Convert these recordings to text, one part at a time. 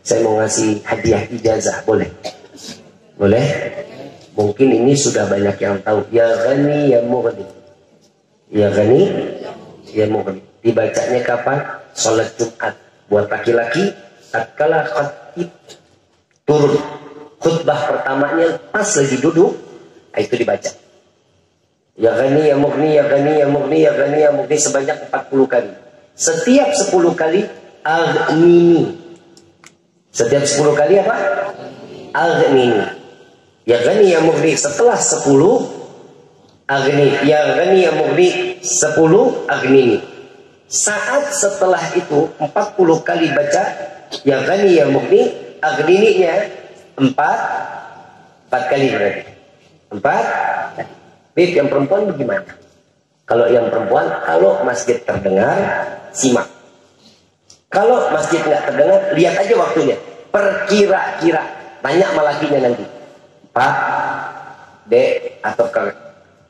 Saya mau ngasih hadiah ijazah, boleh? Boleh? Mungkin ini sudah banyak yang tahu. Ya Ghani ya Mughni. Ya Ghani ya Mughni. Dibacanya kapan? Sholat Jumat. Buat laki-laki, tatkala khatib turun, khutbah pertamanya pas lagi duduk, itu dibaca. Ya Ghani ya Mughni, ya Ghani ya Mughni, ya Ghani ya Mughni sebanyak 40 kali. Setiap 10 kali aghnini. Setiap 10 kali apa? Aghnini. Ya Ghani ya Mughni setelah 10 agni. Ya Ghani ya Mughni 10 aghnini. Saat setelah itu 40 kali baca Ya Ghani ya Mughni, aghnininya 4 kali berarti. 4. Bib, yang perempuan bagaimana? Kalau yang perempuan, kalau masjid terdengar, simak. Kalau masjid nggak terdengar, lihat aja waktunya. Perkira-kira, tanya sama lakinya nanti. Pak, Dek, atau ke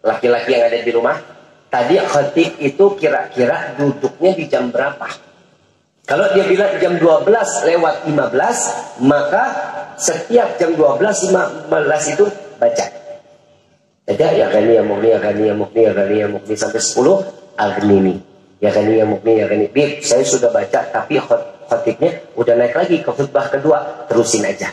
laki-laki yang ada di rumah, tadi khatib itu kira-kira duduknya di jam berapa? Kalau dia bilang jam 12:15, maka setiap jam 12:15 itu baca. Ada ya Ghani ya Mughni, ya Ghani ya Mughni, ya Ghani ya Mughni sampai 10 aghnini. Ya Ghani ya Mughni, ya Ghani. Bib, saya sudah baca tapi khatibnya udah naik lagi ke khutbah kedua. Terusin aja.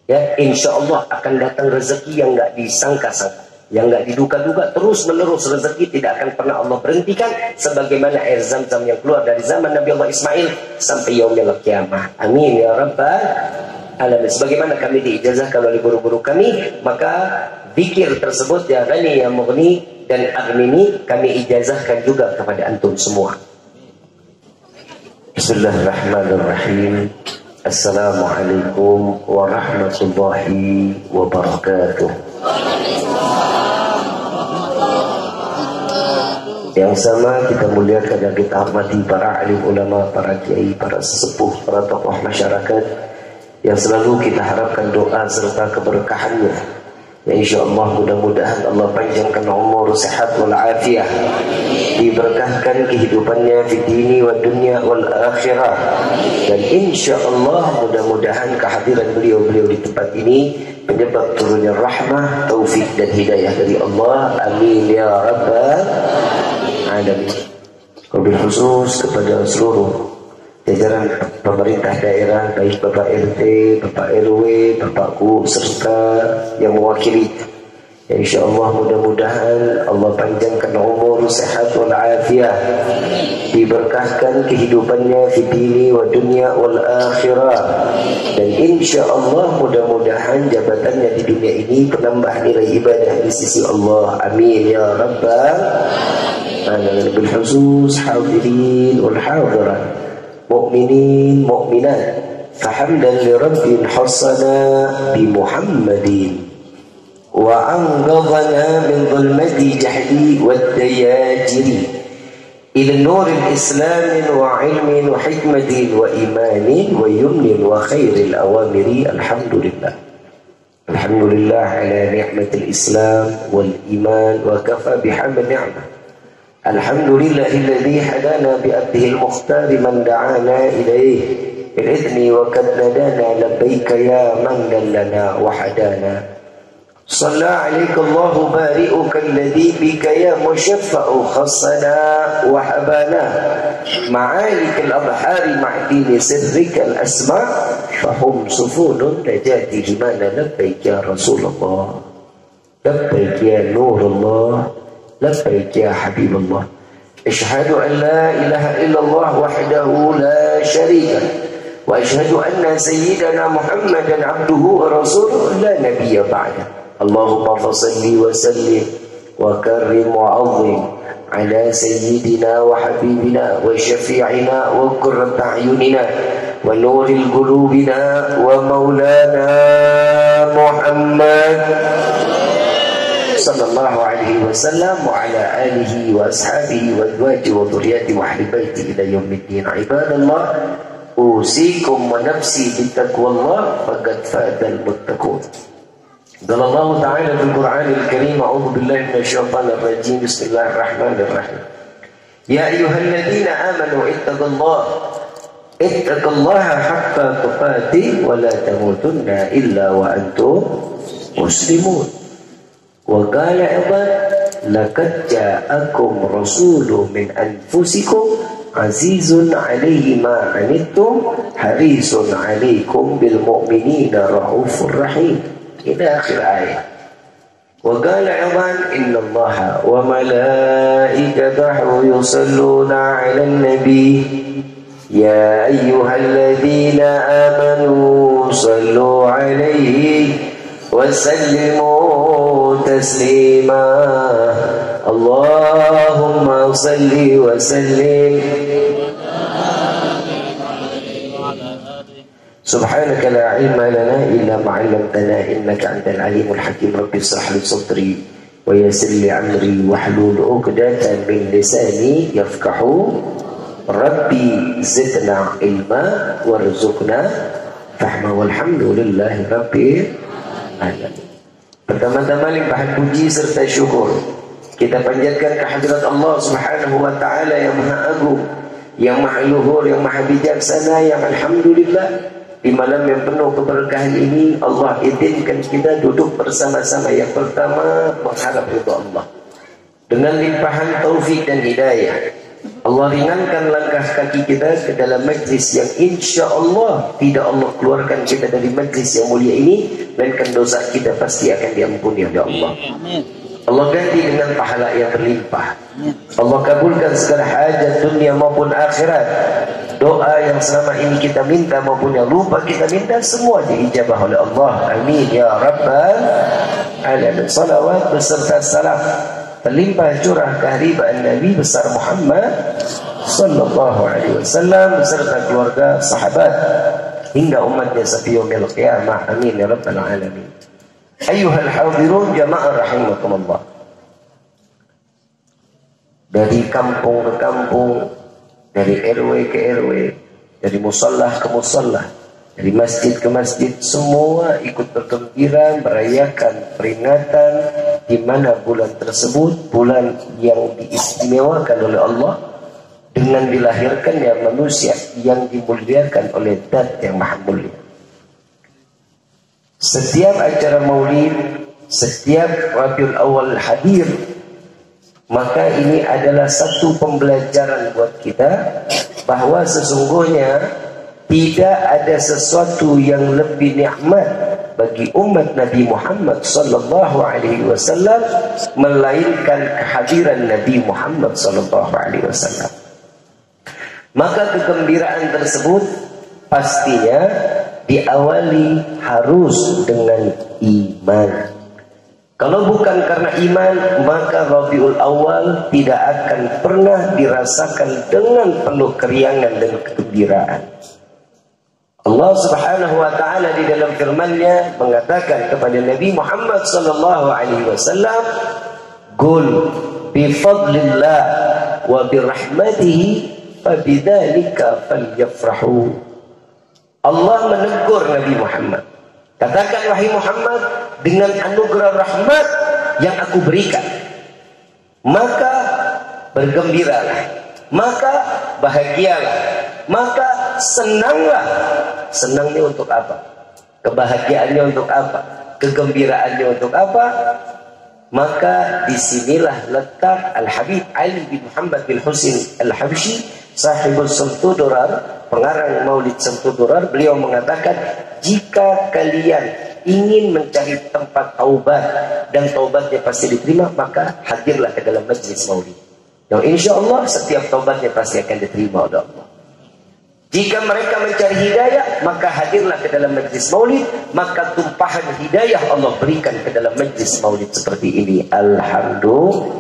Ya, insya Allah akan datang rezeki yang nggak disangka-sangka, yang nggak diduga-duga, terus menerus rezeki tidak akan pernah Allah berhentikan, sebagaimana air zam-zam yang keluar dari zaman Nabi Allah Ismail sampai yaumil qiyamah. Amin ya rabbal alamin. Sebagaimana kami diijazahkan oleh guru-guru kami, maka zikir tersebut ya Ghani ya Mughni dan aghnini kami ijazahkan juga kepada antum semua. Bismillahirrahmanirrahim. Assalamualaikum warahmatullahi wabarakatuh. Yang sama kita muliakan dan kita hormati para alim ulama, para kiai, para sesepuh, para tokoh masyarakat yang selalu kita harapkan doa serta keberkahannya. Ya insyaallah mudah-mudahan Allah panjangkan umur, sehat wal afiyah, diberkahkan kehidupannya di dini wa dunya wal akhirah, dan insyaallah mudah-mudahan kehadiran beliau-beliau di tempat ini penyebab turunnya rahmah, taufik dan hidayah dari Allah. Amin ya rabbal alamin. Wabil khusus kepada seluruh jajaran pemerintah daerah, baik Bapak RT, Bapak RW, Bapakku, serta yang mewakili. Ya insyaallah mudah-mudahan Allah panjangkan umur, sehat wal afiyah, diberkahkan kehidupannya di dini wa dunya wal akhirah, dan insyaallah mudah-mudahan jabatannya di dunia ini penambah nilai ibadah di sisi Allah. Amin ya rabbal alamin. Bil khusus hadirin wal hadirat, mu'minin mu'minat, fahamdan li rabbin hassana bi Muhammadin wa anqadhana min dhulmati jahdi wad dayajiri ila nuril islam wa ilmin wa hikmatin wa imanin wa yumnin wa khairil awamiri. Alhamdulillah, alhamdulillah ala ni'matil islam wal iman wa kafa bihamd ni'mah. Alhamdulillahilladzi hadana bi abdihi al-mukhtar man da'ana ilayhi bil idni wa kad nadana labbaika ya man dallana wa hadana. Shalla alayka Allahu bari'uka alladzi bika ya mushaffa'u khassana wa habana ma'alik al-abhari ma'dini sirrika al-asma fahum sufulun najati limana labbaika ya Rasulullah, labbaika ya Nurullah, labbaik ya Habibullah. Asyhadu an la ilaha illallah wahdahu la syarika wa asyhadu anna sayyidana Muhammadan abduhu wa rasuluhu la nabiyya ba'da. Allahumma fasalli wa sallim wa karrim wa azim ala sayyidina wa habibina wa syafi'ina wa qurrat a'yunina wa nuril qulubina wa maulana Muhammad sallallahu alaihi wasallam wa ala alihi wa ashabihi wa azwajihi wa dhurriyyatihi wa ahli baiti ila yaumiddin. Ibadallah, usikum wa nafsi bittaqwallah faqad fadal muttaqun. Qala Allah ta'ala fil Qur'anil Karim, a'udzu billahi minasyaitonir rajim. Bismillahirrahmanirrahim. Ya ayyuhalladzina amanu ittaqullaha ittaqullaha haqqa tuqatih wa la tamutunna illa wa antum muslimun. Wa qala aidan laqad ja'akum rasulun min anfusikum azizun 'alaihi ma 'anittum harisun 'alaikum bil mu'minina raufur rahim. Ila akhir ayat. Wa qala aidan innallaha wa malaikatahu yusalluna 'alan nabi ya ayyuhalladzina amanu sallu 'alaihi وسلموا تسليما اللهم صل وسلم سبحانك لا علم لنا إلا ما علمتنا إنك أنت العليم الحكيم رب اشرح لي صدري ويسر لي أمري واحلل عقدة من لساني يفقهوا ربي زدنا علما وارزقنا فهما والحمد لله رب Pertama-tama limpahan puji serta syukur kita panjatkan kehadirat Allah Subhanahu wa taala yang Maha Agung, yang Maha Luhur, yang Maha Bijaksana, yang alhamdulillah di malam yang penuh keberkahan ini Allah izinkan kita duduk bersama-sama. Yang pertama mengharap ridha Allah dengan limpahan taufik dan hidayah. Allah ringankan langkah kaki kita ke dalam majlis yang insya Allah tidak Allah keluarkan kita dari majlis yang mulia ini, melainkan dosa kita pasti akan diampuni oleh Allah. Allah ganti dengan pahala yang berlimpah. Allah kabulkan segala hajat dunia maupun akhirat. Doa yang selama ini kita minta maupun yang lupa kita minta semua diijabah oleh Allah. Amin ya rabbal alamin. Salawat beserta salam terlimpah curah kehadiran Nabi besar Muhammad sallallahu alaihi wasallam beserta keluarga, sahabat hingga umatnya sampai yaumil qiyamah. Amin ya rabbal alamin. Ayyuhal hadirun jamaah rahimakumullah. Dari kampung ke kampung, dari RW ke RW, dari musalla ke musalla, dari masjid ke masjid, semua ikut bergembira merayakan peringatan di mana bulan tersebut bulan yang diistimewakan oleh Allah dengan dilahirkannya manusia yang dimuliakan oleh Zat yang Maha Mulia. Setiap acara maulid, setiap Rabiul Awal hadir, maka ini adalah satu pembelajaran buat kita bahwa sesungguhnya tidak ada sesuatu yang lebih nikmat bagi umat Nabi Muhammad sallallahu alaihi wasallam melainkan kehadiran Nabi Muhammad sallallahu alaihi wasallam. Maka kegembiraan tersebut pastinya diawali harus dengan iman. Kalau bukan karena iman, maka Rabiul Awal tidak akan pernah dirasakan dengan penuh keriangan dan kegembiraan. Allah Subhanahu wa taala di dalam firman-Nya mengatakan kepada Nabi Muhammad sallallahu alaihi wasallam, "Qul bi fadlillah wa bi rahmatihi fabidzalika falyafrahu." Allah menegur Nabi Muhammad. Katakan wahai Muhammad, dengan anugerah rahmat yang aku berikan, maka bergembiralah, maka bahagialah, maka senanglah. Senangnya untuk apa? Kebahagiaannya untuk apa? Kegembiraannya untuk apa? Maka disinilah letak Al-Habib Ali bin Muhammad bin Husin Al-Habsyi, sahibul Samtudurar, pengarang Maulid Samtudurar. Beliau mengatakan, jika kalian ingin mencari tempat taubat dan taubatnya pasti diterima, maka hadirlah ke dalam majlis maulid. Dan insya Allah setiap taubatnya pasti akan diterima oleh Allah. Jika mereka mencari hidayah, maka hadirlah ke dalam majlis maulid, maka tumpahan hidayah Allah berikan ke dalam majlis maulid seperti ini. Alhamdulillah.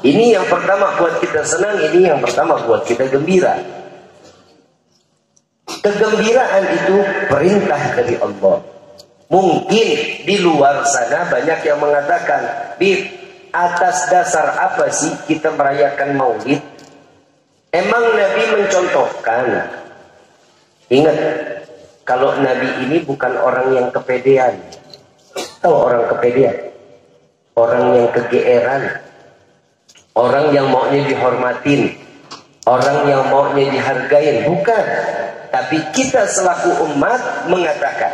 Ini yang pertama buat kita senang, ini yang pertama buat kita gembira. Kegembiraan itu perintah dari Allah. Mungkin di luar sana banyak yang mengatakan, "Bib, atas dasar apa sih kita merayakan maulid? Emang Nabi mencontohkan?" Ingat, kalau Nabi ini bukan orang yang kepedean. Tahu orang kepedean? Orang yang kegeeran. Orang yang maunya dihormatin. Orang yang maunya dihargain. Bukan. Tapi kita selaku umat mengatakan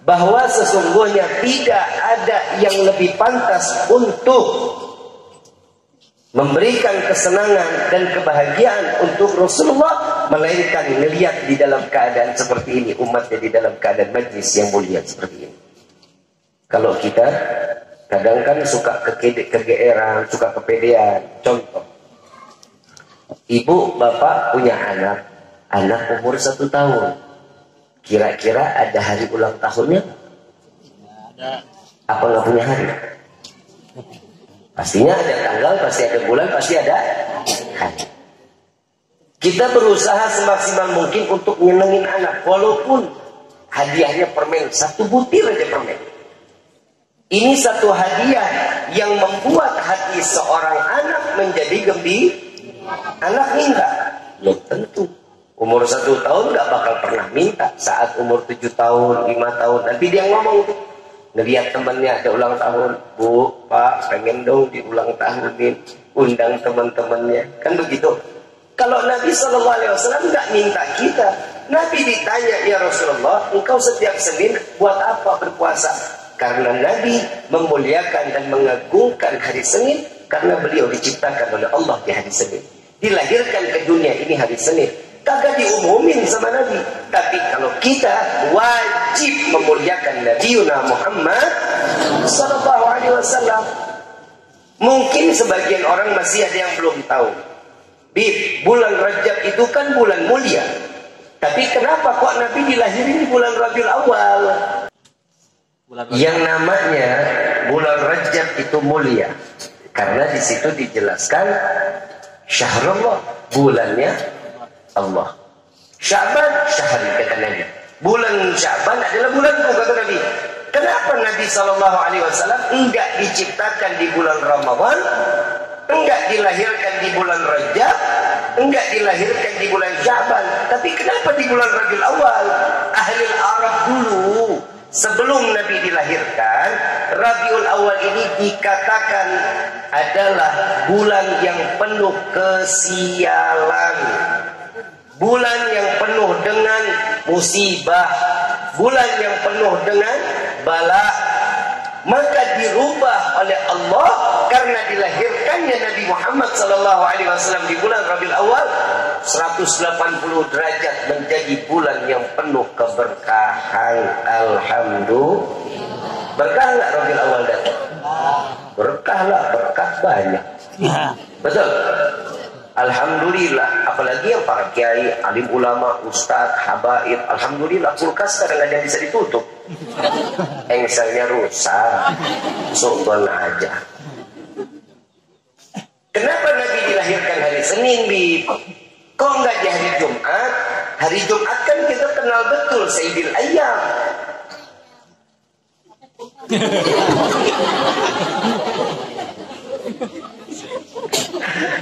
bahwa sesungguhnya tidak ada yang lebih pantas untuk memberikan kesenangan dan kebahagiaan untuk Rasulullah melainkan melihat di dalam keadaan seperti ini, umatnya di dalam keadaan majlis yang mulia seperti ini. Kalau kita kadang kan suka kegeeran, suka kepedean. Contoh, ibu bapak punya anak umur 1 tahun. Kira-kira ada hari ulang tahunnya? Ada. Apa nggak punya hari? Pastinya ada tanggal, pasti ada bulan, pasti ada hari. Kita berusaha semaksimal mungkin untuk nyenengin anak, walaupun hadiahnya permen, 1 butir aja permen. Ini satu hadiah yang membuat hati seorang anak menjadi gembira. Anak minta, belum tentu. Umur 1 tahun nggak bakal pernah minta. Saat umur 7 tahun, 5 tahun, nanti dia ngomong tuh. Ngelihat temannya ada ulang tahun, Bu, Pak, pengen dong diulang tahunin, undang teman-temannya, kan begitu. Kalau Nabi SAW nggak minta kita, Nabi ditanya, ya Rasulullah, engkau setiap Senin buat apa berpuasa? Karena Nabi memuliakan dan mengagungkan hari Senin karena beliau diciptakan oleh Allah di hari Senin, dilahirkan ke dunia ini hari Senin. Kagak diumumin sama Nabi. Tapi kalau kita wajib memuliakan Nabi Muhammad sallallahu alaihi wasallam. Mungkin sebagian orang masih ada yang belum tahu. Di bulan Rajab itu kan bulan mulia. Tapi kenapa kok Nabi dilahirin di bulan Rabiul Awal? Yang namanya bulan Rajab itu mulia karena di situ dijelaskan syahrullah, bulannya Allah. Sya'ban syahri, kata Nabi. Bulan Sya'ban adalah bulanku, kata Nabi. Kenapa Nabi SAW enggak diciptakan di bulan Ramadan, enggak dilahirkan di bulan Rajab, enggak dilahirkan di bulan Sya'ban, tapi kenapa di bulan Rabiul Awal? Ahli Arab dulu, sebelum Nabi dilahirkan, Rabiul Awal ini dikatakan adalah bulan yang penuh kesialan, bulan yang penuh dengan musibah, bulan yang penuh dengan bala. Maka dirubah oleh Allah karena dilahirkannya Nabi Muhammad SAW di bulan Rabiul Awal 180 derajat menjadi bulan yang penuh keberkahan. Alhamdulillah. Berkah nggak Rabiul Awal datang? Berkah lah, berkah banyak. Betul. Alhamdulillah, apalagi yang para kiai, alim ulama, ustadz, habaib, alhamdulillah kulkas kadang-kadang bisa ditutup, engselnya rusak, sombong aja. Kenapa Nabi dilahirkan hari Senin, Bib? Kok nggak di hari Jumat? Hari Jumat kan kita kenal betul Sayyidil Ayyam.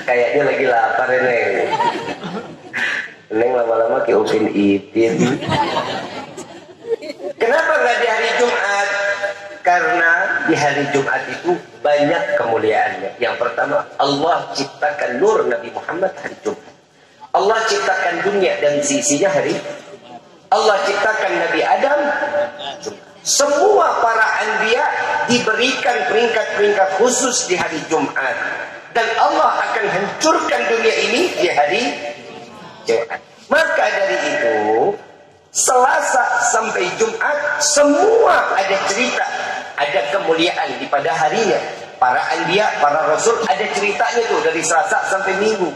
Kayaknya lagi lapar Neng. Neng lama-lama kayak Upin Ipin. Kenapa nggak di hari Jumat? Karena di hari Jumat itu banyak kemuliaannya. Yang pertama, Allah ciptakan nur Nabi Muhammad hari Jumat. Allah ciptakan dunia dan sisinya hari. Allah ciptakan Nabi Adam Jumat. Semua para anbiya diberikan peringkat-peringkat khusus di hari Jumat. Dan Allah akan hancurkan dunia ini di hari Jumat. Maka dari itu, Selasa sampai Jumat semua ada cerita, ada kemuliaan di pada harinya. Para anbiya, para rasul ada ceritanya tuh dari Selasa sampai Minggu.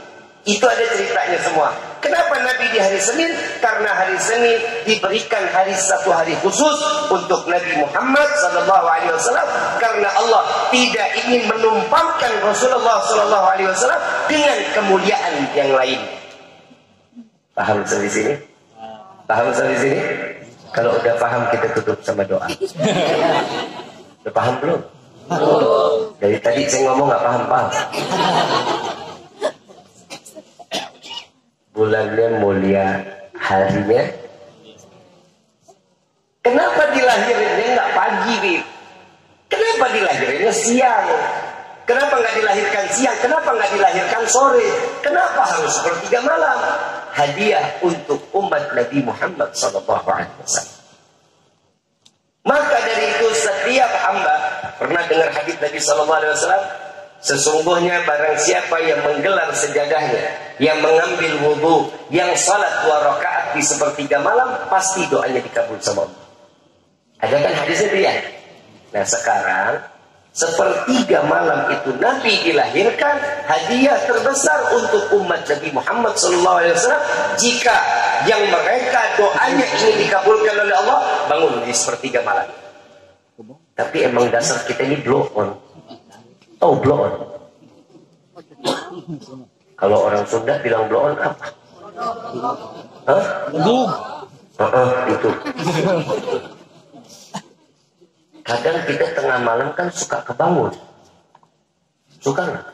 Itu ada ceritanya semua. Kenapa Nabi di hari Senin? Karena hari Senin diberikan satu hari khusus untuk Nabi Muhammad SAW. Karena Allah tidak ingin menumpangkan Rasulullah SAW dengan kemuliaan yang lain. Paham sampai sini? Paham sampai sini? Kalau udah paham kita tutup sama doa. Udah paham belum? Dari tadi saya ngomong nggak paham-paham. Bulannya mulia, harinya. Kenapa dilahirinnya nggak pagi, Bib? Kenapa dilahirinnya siang? Kenapa nggak dilahirkan siang? Kenapa nggak dilahirkan sore? Kenapa harus sepertiga malam? hadiah untuk umat Nabi Muhammad SAW. Maka dari itu setiap hamba pernah dengar hadis Nabi SAW, sesungguhnya barang siapa yang menggelar sejadahnya, yang mengambil wudhu, yang salat 2 rakaat di sepertiga malam, pasti doanya dikabul sama Allah. Ada kan hadisnya dia? Nah sekarang sepertiga malam itu Nabi dilahirkan, hadiah terbesar untuk umat Nabi Muhammad SAW. Jika yang mereka doanya ingin dikabulkan oleh Allah, bangun di sepertiga malam. Tapi emang dasar kita ini blow on. Oh blow on. Kalau orang Sunda bilang blow on apa? Hah? Itu. Kadang kita tengah malam kan suka kebangun. Suka nggak?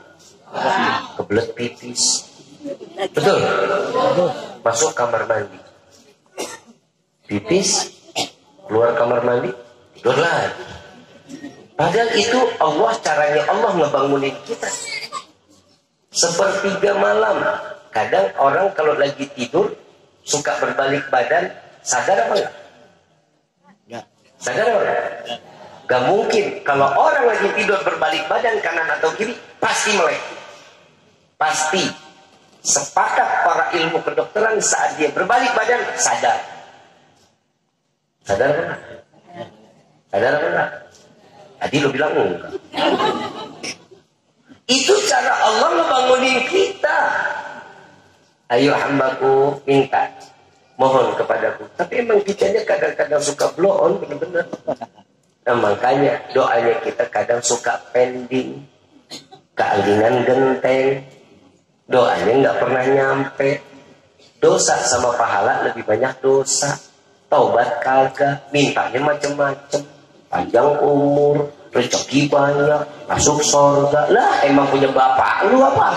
Kebelet pipis. Betul? Masuk kamar mandi. Pipis, keluar kamar mandi, tidur lagi. Padahal itu Allah, caranya Allah ngebangunin kita. Sepertiga malam. Kadang orang kalau lagi tidur suka berbalik badan. Sadar apa enggak? Sadar apa enggak? Gak mungkin kalau orang lagi tidur berbalik badan kanan atau kiri, pasti melek. Pasti. Sepakat para ilmu kedokteran saat dia berbalik badan, sadar. Sadar apa enggak? Sadar apa enggak? Tadi lo bilang enggak. Itu cara Allah ngebangunin kita. Ayo hambaku, minta. Mohon kepadaku. Tapi emang kitanya kadang-kadang suka blow on, bener-bener. Nah makanya doanya kita kadang suka pending, kealingan genteng, doanya nggak pernah nyampe, dosa sama pahala lebih banyak dosa, taubat kagak, mintanya macem-macem, panjang umur, rezeki banyak, masuk surga. Lah emang punya bapak lu apa?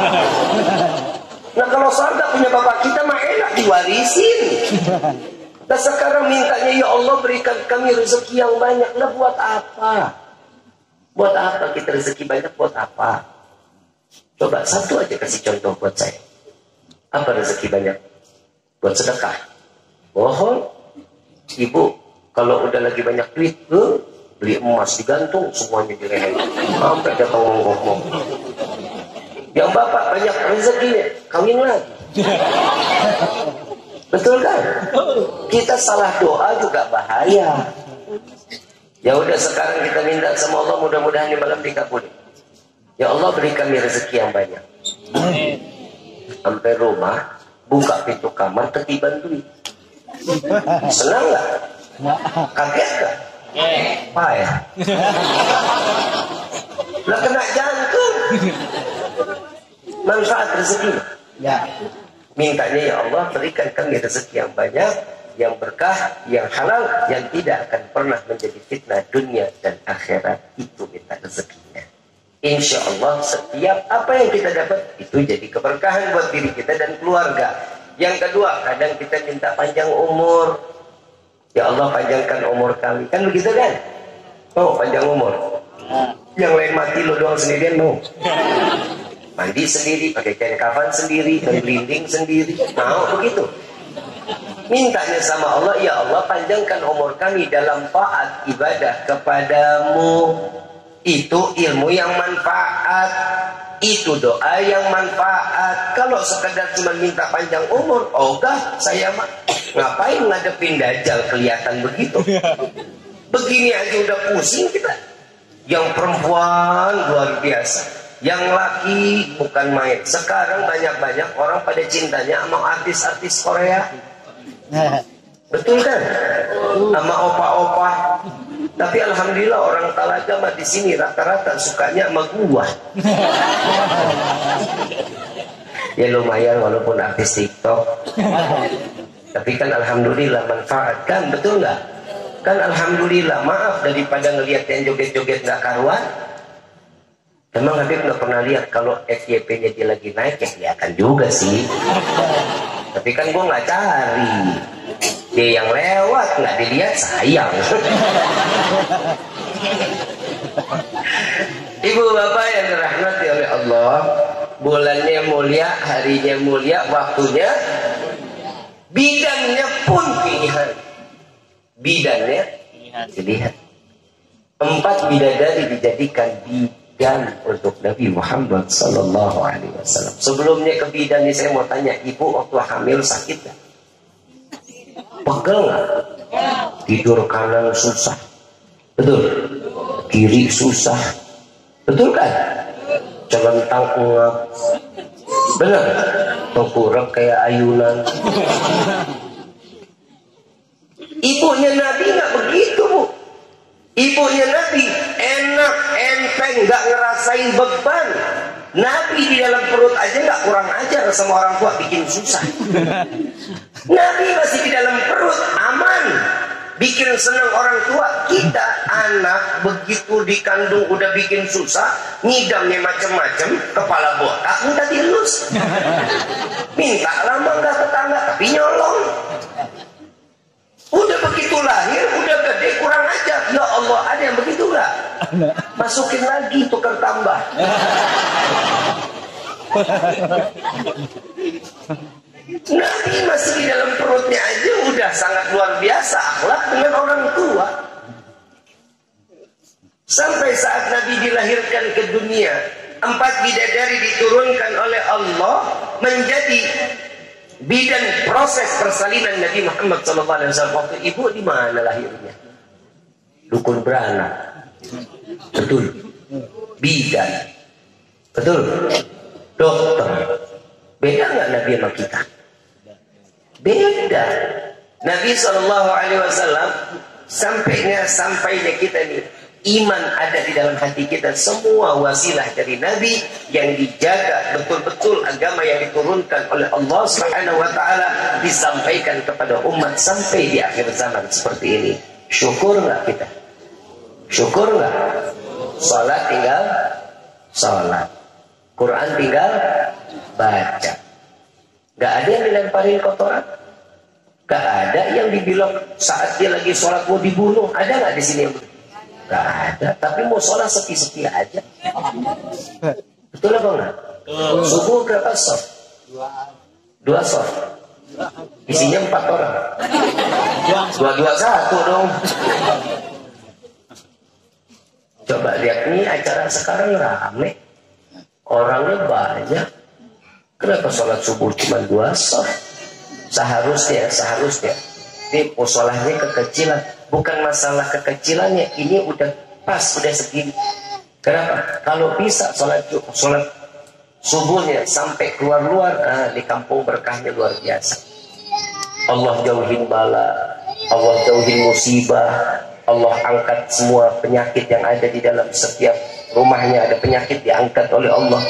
Nah kalau surga punya bapak kita mah enak diwarisin. Nah sekarang mintanya, ya Allah berikan kami rezeki yang banyak. Lah buat apa? Buat apa kita rezeki banyak? Buat apa? Coba satu aja kasih contoh buat saya. Apa rezeki banyak? Buat sedekah. Bohong. Ibu kalau udah lagi banyak duit, beli emas digantung semuanya di leher. Sampai datang ngomong-ngomong. Yang bapak banyak rezekinya, kawin lagi. Betul kan? Kita salah doa juga bahaya. Ya udah sekarang kita minta sama Allah, mudah-mudahan di malam dikabulin. Ya Allah beri kami rezeki yang banyak. Sampai rumah, buka pintu kamar, ketiban duit. Senang nggak? Kaget nggak? Payah. Lah kena jantung. Manfaat rezeki. Ya. Mintanya ya Allah berikan kami rezeki yang banyak, yang berkah, yang halal, yang tidak akan pernah menjadi fitnah dunia dan akhirat. Itu minta rezekinya. Insya Allah setiap apa yang kita dapat itu jadi keberkahan buat diri kita dan keluarga. Yang kedua, kadang kita minta panjang umur. Ya Allah panjangkan umur kami. Kan begitu kan? Oh panjang umur. Yang lain mati lo doang sendirian mau. Mandi sendiri, pakai kain kafan sendiri, dan berlinding sendiri. Mau begitu. Mintanya sama Allah, ya Allah panjangkan umur kami dalam taat ibadah kepadamu. Itu ilmu yang manfaat. Itu doa yang manfaat. Kalau sekedar cuma minta panjang umur, ogah saya mah ngapain ngadepin dajjal kelihatan begitu. Begini aja udah pusing kita. Yang perempuan luar biasa. Yang laki bukan main. Sekarang banyak-banyak orang pada cintanya sama artis-artis Korea. Betul kan? Sama opa-opa. Tapi alhamdulillah orang Talaga mah di sini rata-rata sukanya sama gua. Ya lumayan walaupun artis TikTok. Tapi kan alhamdulillah manfaat kan, betul nggak? Kan alhamdulillah, maaf daripada ngelihat yang joget-joget nggak karuan. Emang Habib nggak pernah lihat kalau FYP-nya dia lagi naik, ya kelihatan juga sih. Tapi kan gue nggak cari. Dia yang lewat nggak dilihat sayang. Ibu bapak yang dirahmati oleh Allah, bulannya mulia, harinya mulia, waktunya Bidannya pun pilihan. Bidannya pilihan. 4 bidadari dijadikan bidan untuk Nabi Muhammad sallallahu alaihi wasallam. Sebelumnya ke bidan ini saya mau tanya, ibu waktu hamil sakit gak? Pegel gak? Tidur kanan susah. Betul? Kiri susah. Betul kan? Celentang ngap. Benar? Tengkurap kayak ayunan. Ibunya Nabi nggak begitu, Bu. Ibunya Nabi enak, enteng, nggak ngerasain beban. Nabi di dalam perut aja nggak kurang ajar sama orang tua, bikin susah. Nabi masih di dalam perut aman, bikin senang orang tua. Kita anak begitu dikandung udah bikin susah, ngidamnya macam-macam, kepala botak minta dielus. Minta lama nggak tetangga tapi nyolong. Udah begitu lahir, udah gede, kurang ajar. Ya Allah, ada yang begitu nggak? Masukin lagi, tukar tambah. Nabi masih di dalam perutnya aja udah sangat luar biasa akhlak dengan orang tua. Sampai saat Nabi dilahirkan ke dunia, 4 bidadari diturunkan oleh Allah menjadi bidan proses persalinan Nabi Muhammad SAW. Waktu ibu di mana lahirnya? Dukun beranak. Betul. Bidan. Betul. Dokter. Beda nggak Nabi sama kita? Beda. Nabi SAW sampainya kita nih, iman ada di dalam hati kita. Semua wasilah dari Nabi yang dijaga betul-betul, agama yang diturunkan oleh Allah Subhanahu wa taala disampaikan kepada umat sampai di akhir zaman seperti ini. Syukur nggak kita? Syukur nggak? Salat tinggal salat, Quran tinggal baca. Nggak ada yang dilemparin kotoran, nggak ada yang dibilang saat dia lagi sholat mau dibunuh. Ada nggak di sini yang nggak ada, tapi mau sholat sepi-sepi aja. Betul apa enggak? Subuh berapa soft? 2 soft. Isinya 4 orang. 2-2-1 dong. Coba lihat nih, acara sekarang rame, orangnya banyak. Kenapa sholat subuh cuma 2 soft? Seharusnya ini musolahnya kekecilan. Bukan masalah kekecilannya, ini udah pas, udah segini. Kenapa? Kalau bisa sholat subuhnya sampai keluar-luar, di kampung berkahnya luar biasa. Allah jauhin bala, Allah jauhin musibah, Allah angkat semua penyakit yang ada di dalam setiap rumahnya. Ada penyakit diangkat oleh Allah.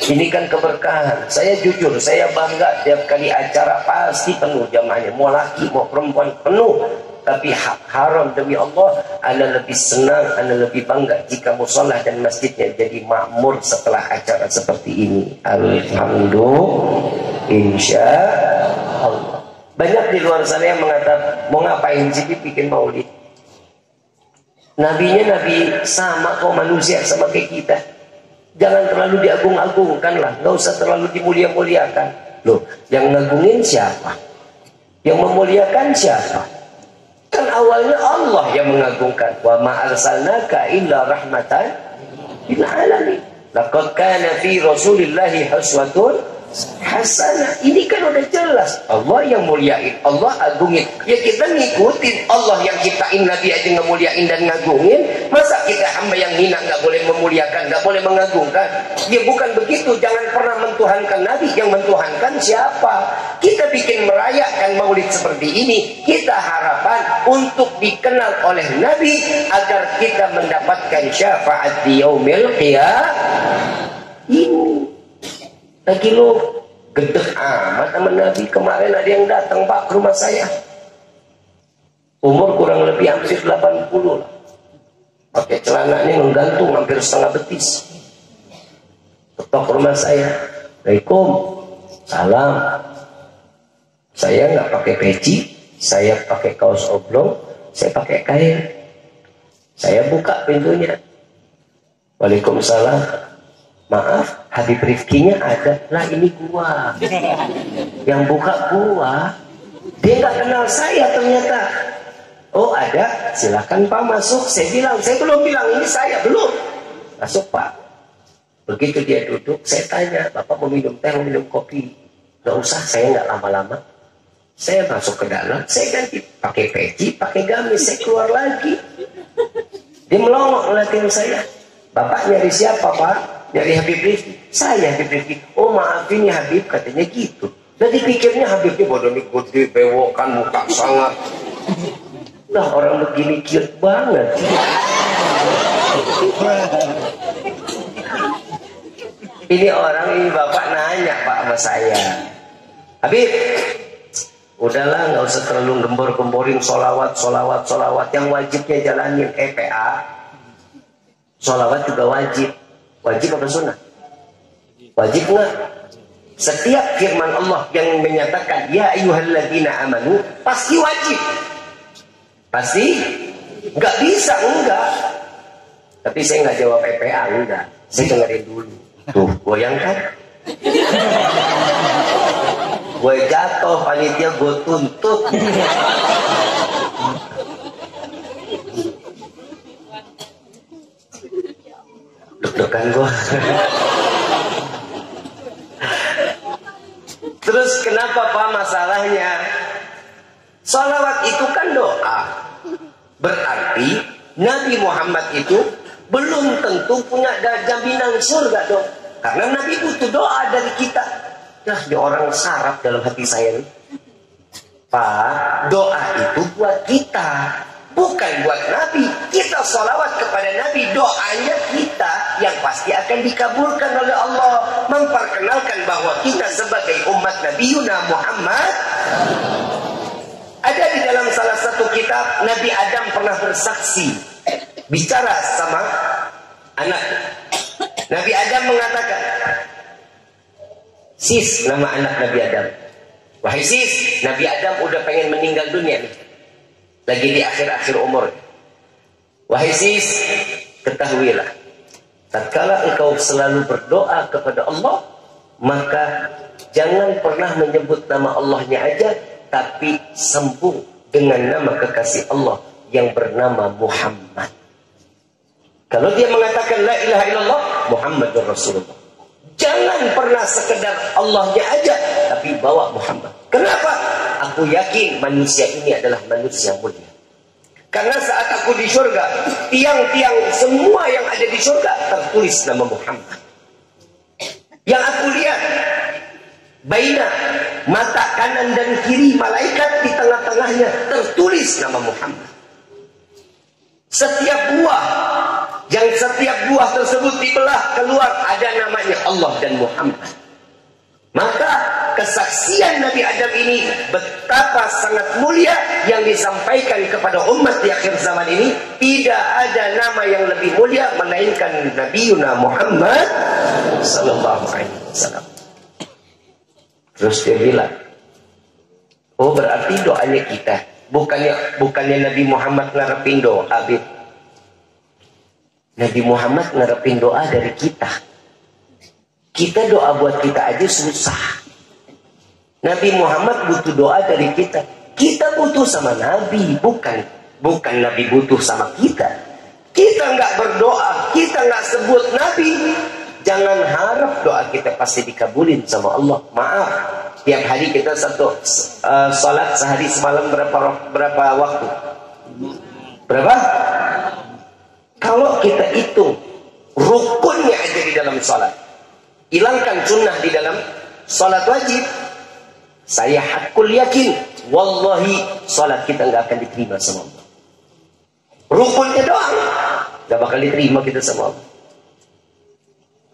Ini kan keberkahan. Saya jujur, saya bangga tiap kali acara pasti penuh jamaahnya, mau laki mau perempuan penuh. Tapi haram demi Allah, ana lebih senang, ana lebih bangga jika musola dan masjidnya jadi makmur setelah acara seperti ini. Alhamdulillah, insya Allah. Banyak di luar sana yang mengatakan, mau ngapain sih bikin maulid? Nabinya Nabi sama kok, manusia sama kayak kita. Jangan terlalu diagung-agungkan lah, nggak usah terlalu dimulia-muliakan. Loh, yang ngagungin siapa? Yang memuliakan siapa? Kan awalnya Allah yang mengagungkan. Wa ma arsalnaka illa rahmatan lil alamin. Laqad kana fi Rasulillahi uswatun hasanah. Ini kan udah jelas Allah yang muliain, Allah agungin. Ya kita ngikutin Allah yang ciptain, Nabi aja ngemuliain dan ngagungin. Masa kita hamba yang hina nggak boleh memuliakan, nggak boleh mengagungkan? Ya bukan begitu. Jangan pernah mentuhankan Nabi. Yang mentuhankan siapa? Kita bikin merayakan maulid seperti ini, kita harapan untuk dikenal oleh Nabi agar kita mendapatkan syafaat di yaumil qiyamah. Ini lagi lo gedeg amat sama Nabi. Kemarin ada yang datang Pak ke rumah saya, umur kurang lebih hampir 80 lah, pakai celananya menggantung hampir setengah betis, ketok rumah saya. Assalamualaikum. Salam. Saya nggak pakai peci, saya pakai kaos oblong, saya pakai kain. Saya buka pintunya. Waalaikumsalam. Maaf, Habib Rifkinya ada. Lah ini gua. Yang buka gua. Dia nggak kenal saya ternyata. Oh ada, silakan Pak masuk. Saya bilang, saya belum bilang ini saya, belum. Masuk Pak. Begitu dia duduk, saya tanya, Bapak mau minum teh, mau minum kopi? Nggak usah, saya nggak lama-lama. Saya masuk ke dalam, saya ganti pakai peci, pakai gamis, saya keluar lagi. Dia melongok ngeliatin saya. Bapak nyari siapa Pak? Nyari Habib Rifki. Saya Habib Rifki. Oh maaf ini Habib, katanya gitu. Dan dipikirnya Habibnya bodoh nih, gede, bewokan, muka sangat. Nah orang begini cute banget. Ini orang, ini bapak nanya Pak sama saya, Habib, udahlah nggak usah terlalu gembor-gemborin solawat. Yang wajibnya jalanin. PA solawat juga wajib. Wajib apa sunnah? Wajib nggak? Setiap firman Allah yang menyatakan ya ayyuhalladzina amanu pasti wajib. Pasti? Nggak bisa enggak. Tapi saya nggak jawab PA enggak. Saya dengerin dulu. Tuh, goyang kan? Gue jatuh, panitia gue tuntut. Deg-degan gue. Terus kenapa Pak masalahnya? Sholawat itu kan doa. Berarti Nabi Muhammad itu belum tentu punya jaminan surga dong. Karena Nabi butuh doa dari kita. Nah, di orang sarap dalam hati saya nih. Pak, doa itu buat kita, bukan buat Nabi. Kita sholawat kepada Nabi, doanya kita yang pasti akan dikabulkan oleh Allah. Memperkenalkan bahwa kita sebagai umat Nabi Yuna Muhammad. Ada di dalam salah satu kitab, Nabi Adam pernah bersaksi, bicara sama anak. Nabi Adam mengatakan, Sis, nama anak Nabi Adam. Wahai Sis, Nabi Adam udah pengen meninggal dunia nih. Lagi di akhir-akhir umur. Wahai Sis, ketahuilah, tatkala engkau selalu berdoa kepada Allah, maka jangan pernah menyebut nama Allahnya aja, tapi sambung dengan nama kekasih Allah yang bernama Muhammad. Kalau dia mengatakan la ilaha illallah Muhammadur Rasulullah, jangan pernah sekedar Allahnya aja, tapi bawa Muhammad. Kenapa? Aku yakin manusia ini adalah manusia mulia. Karena saat aku di surga, tiang-tiang semua yang ada di surga tertulis nama Muhammad. Yang aku lihat, baina mata kanan dan kiri malaikat, di tengah-tengahnya tertulis nama Muhammad. Setiap buah tersebut dibelah keluar ada namanya Allah dan Muhammad. Maka kesaksian Nabi Adam ini betapa sangat mulia yang disampaikan kepada umat di akhir zaman ini. Tidak ada nama yang lebih mulia melainkan Nabi Yuna Muhammad sallallahu alaihi wasallam. Terus dia bilang, oh berarti doanya kita, bukannya Nabi Muhammad ngarepin doa, Habib. Nabi Muhammad ngarepin doa dari kita. Kita doa buat kita aja susah. Nabi Muhammad butuh doa dari kita. Kita butuh sama Nabi, bukan Nabi butuh sama kita. Kita nggak berdoa, kita nggak sebut Nabi, jangan harap doa kita pasti dikabulin sama Allah. Maaf, tiap hari kita sholat sehari semalam berapa waktu? Berapa? Kalau kita hitung rukunnya aja di dalam sholat, hilangkan sunnah di dalam sholat wajib, saya hakul yakin, wallahi sholat kita nggak akan diterima sama Allah. Rukunnya doang nggak bakal diterima kita sama Allah.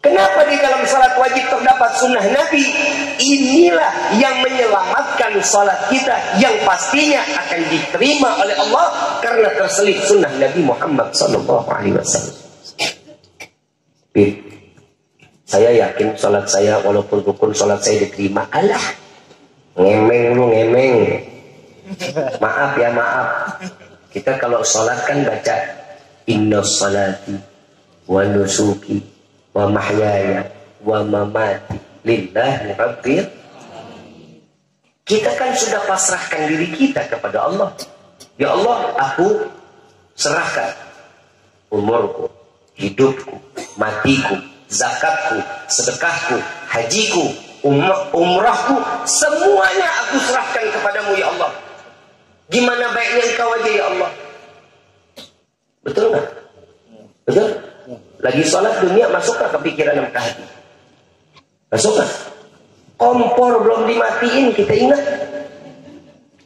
Kenapa di dalam salat wajib terdapat sunnah Nabi? Inilah yang menyelamatkan salat kita yang pastinya akan diterima oleh Allah karena terselip sunnah Nabi Muhammad SAW. Saya yakin salat saya walaupun rukun salat saya diterima. Alah, ngemeng lu ngemeng. Maaf ya maaf. Kita kalau salat kan baca inna salati wa nusuki wa mahyaya wa mamati lillahi rabbil. Kita kan sudah pasrahkan diri kita kepada Allah. Ya Allah, aku serahkan umurku, hidupku, matiku, zakatku, sedekahku, hajiku, umrahku, semuanya aku serahkan kepadamu ya Allah. Gimana baiknya engkau aja ya Allah. Betul nggak? Betul? Lagi sholat dunia masuk ke pikiran dan ke hati? Masuk nggak? Kompor belum dimatiin kita ingat.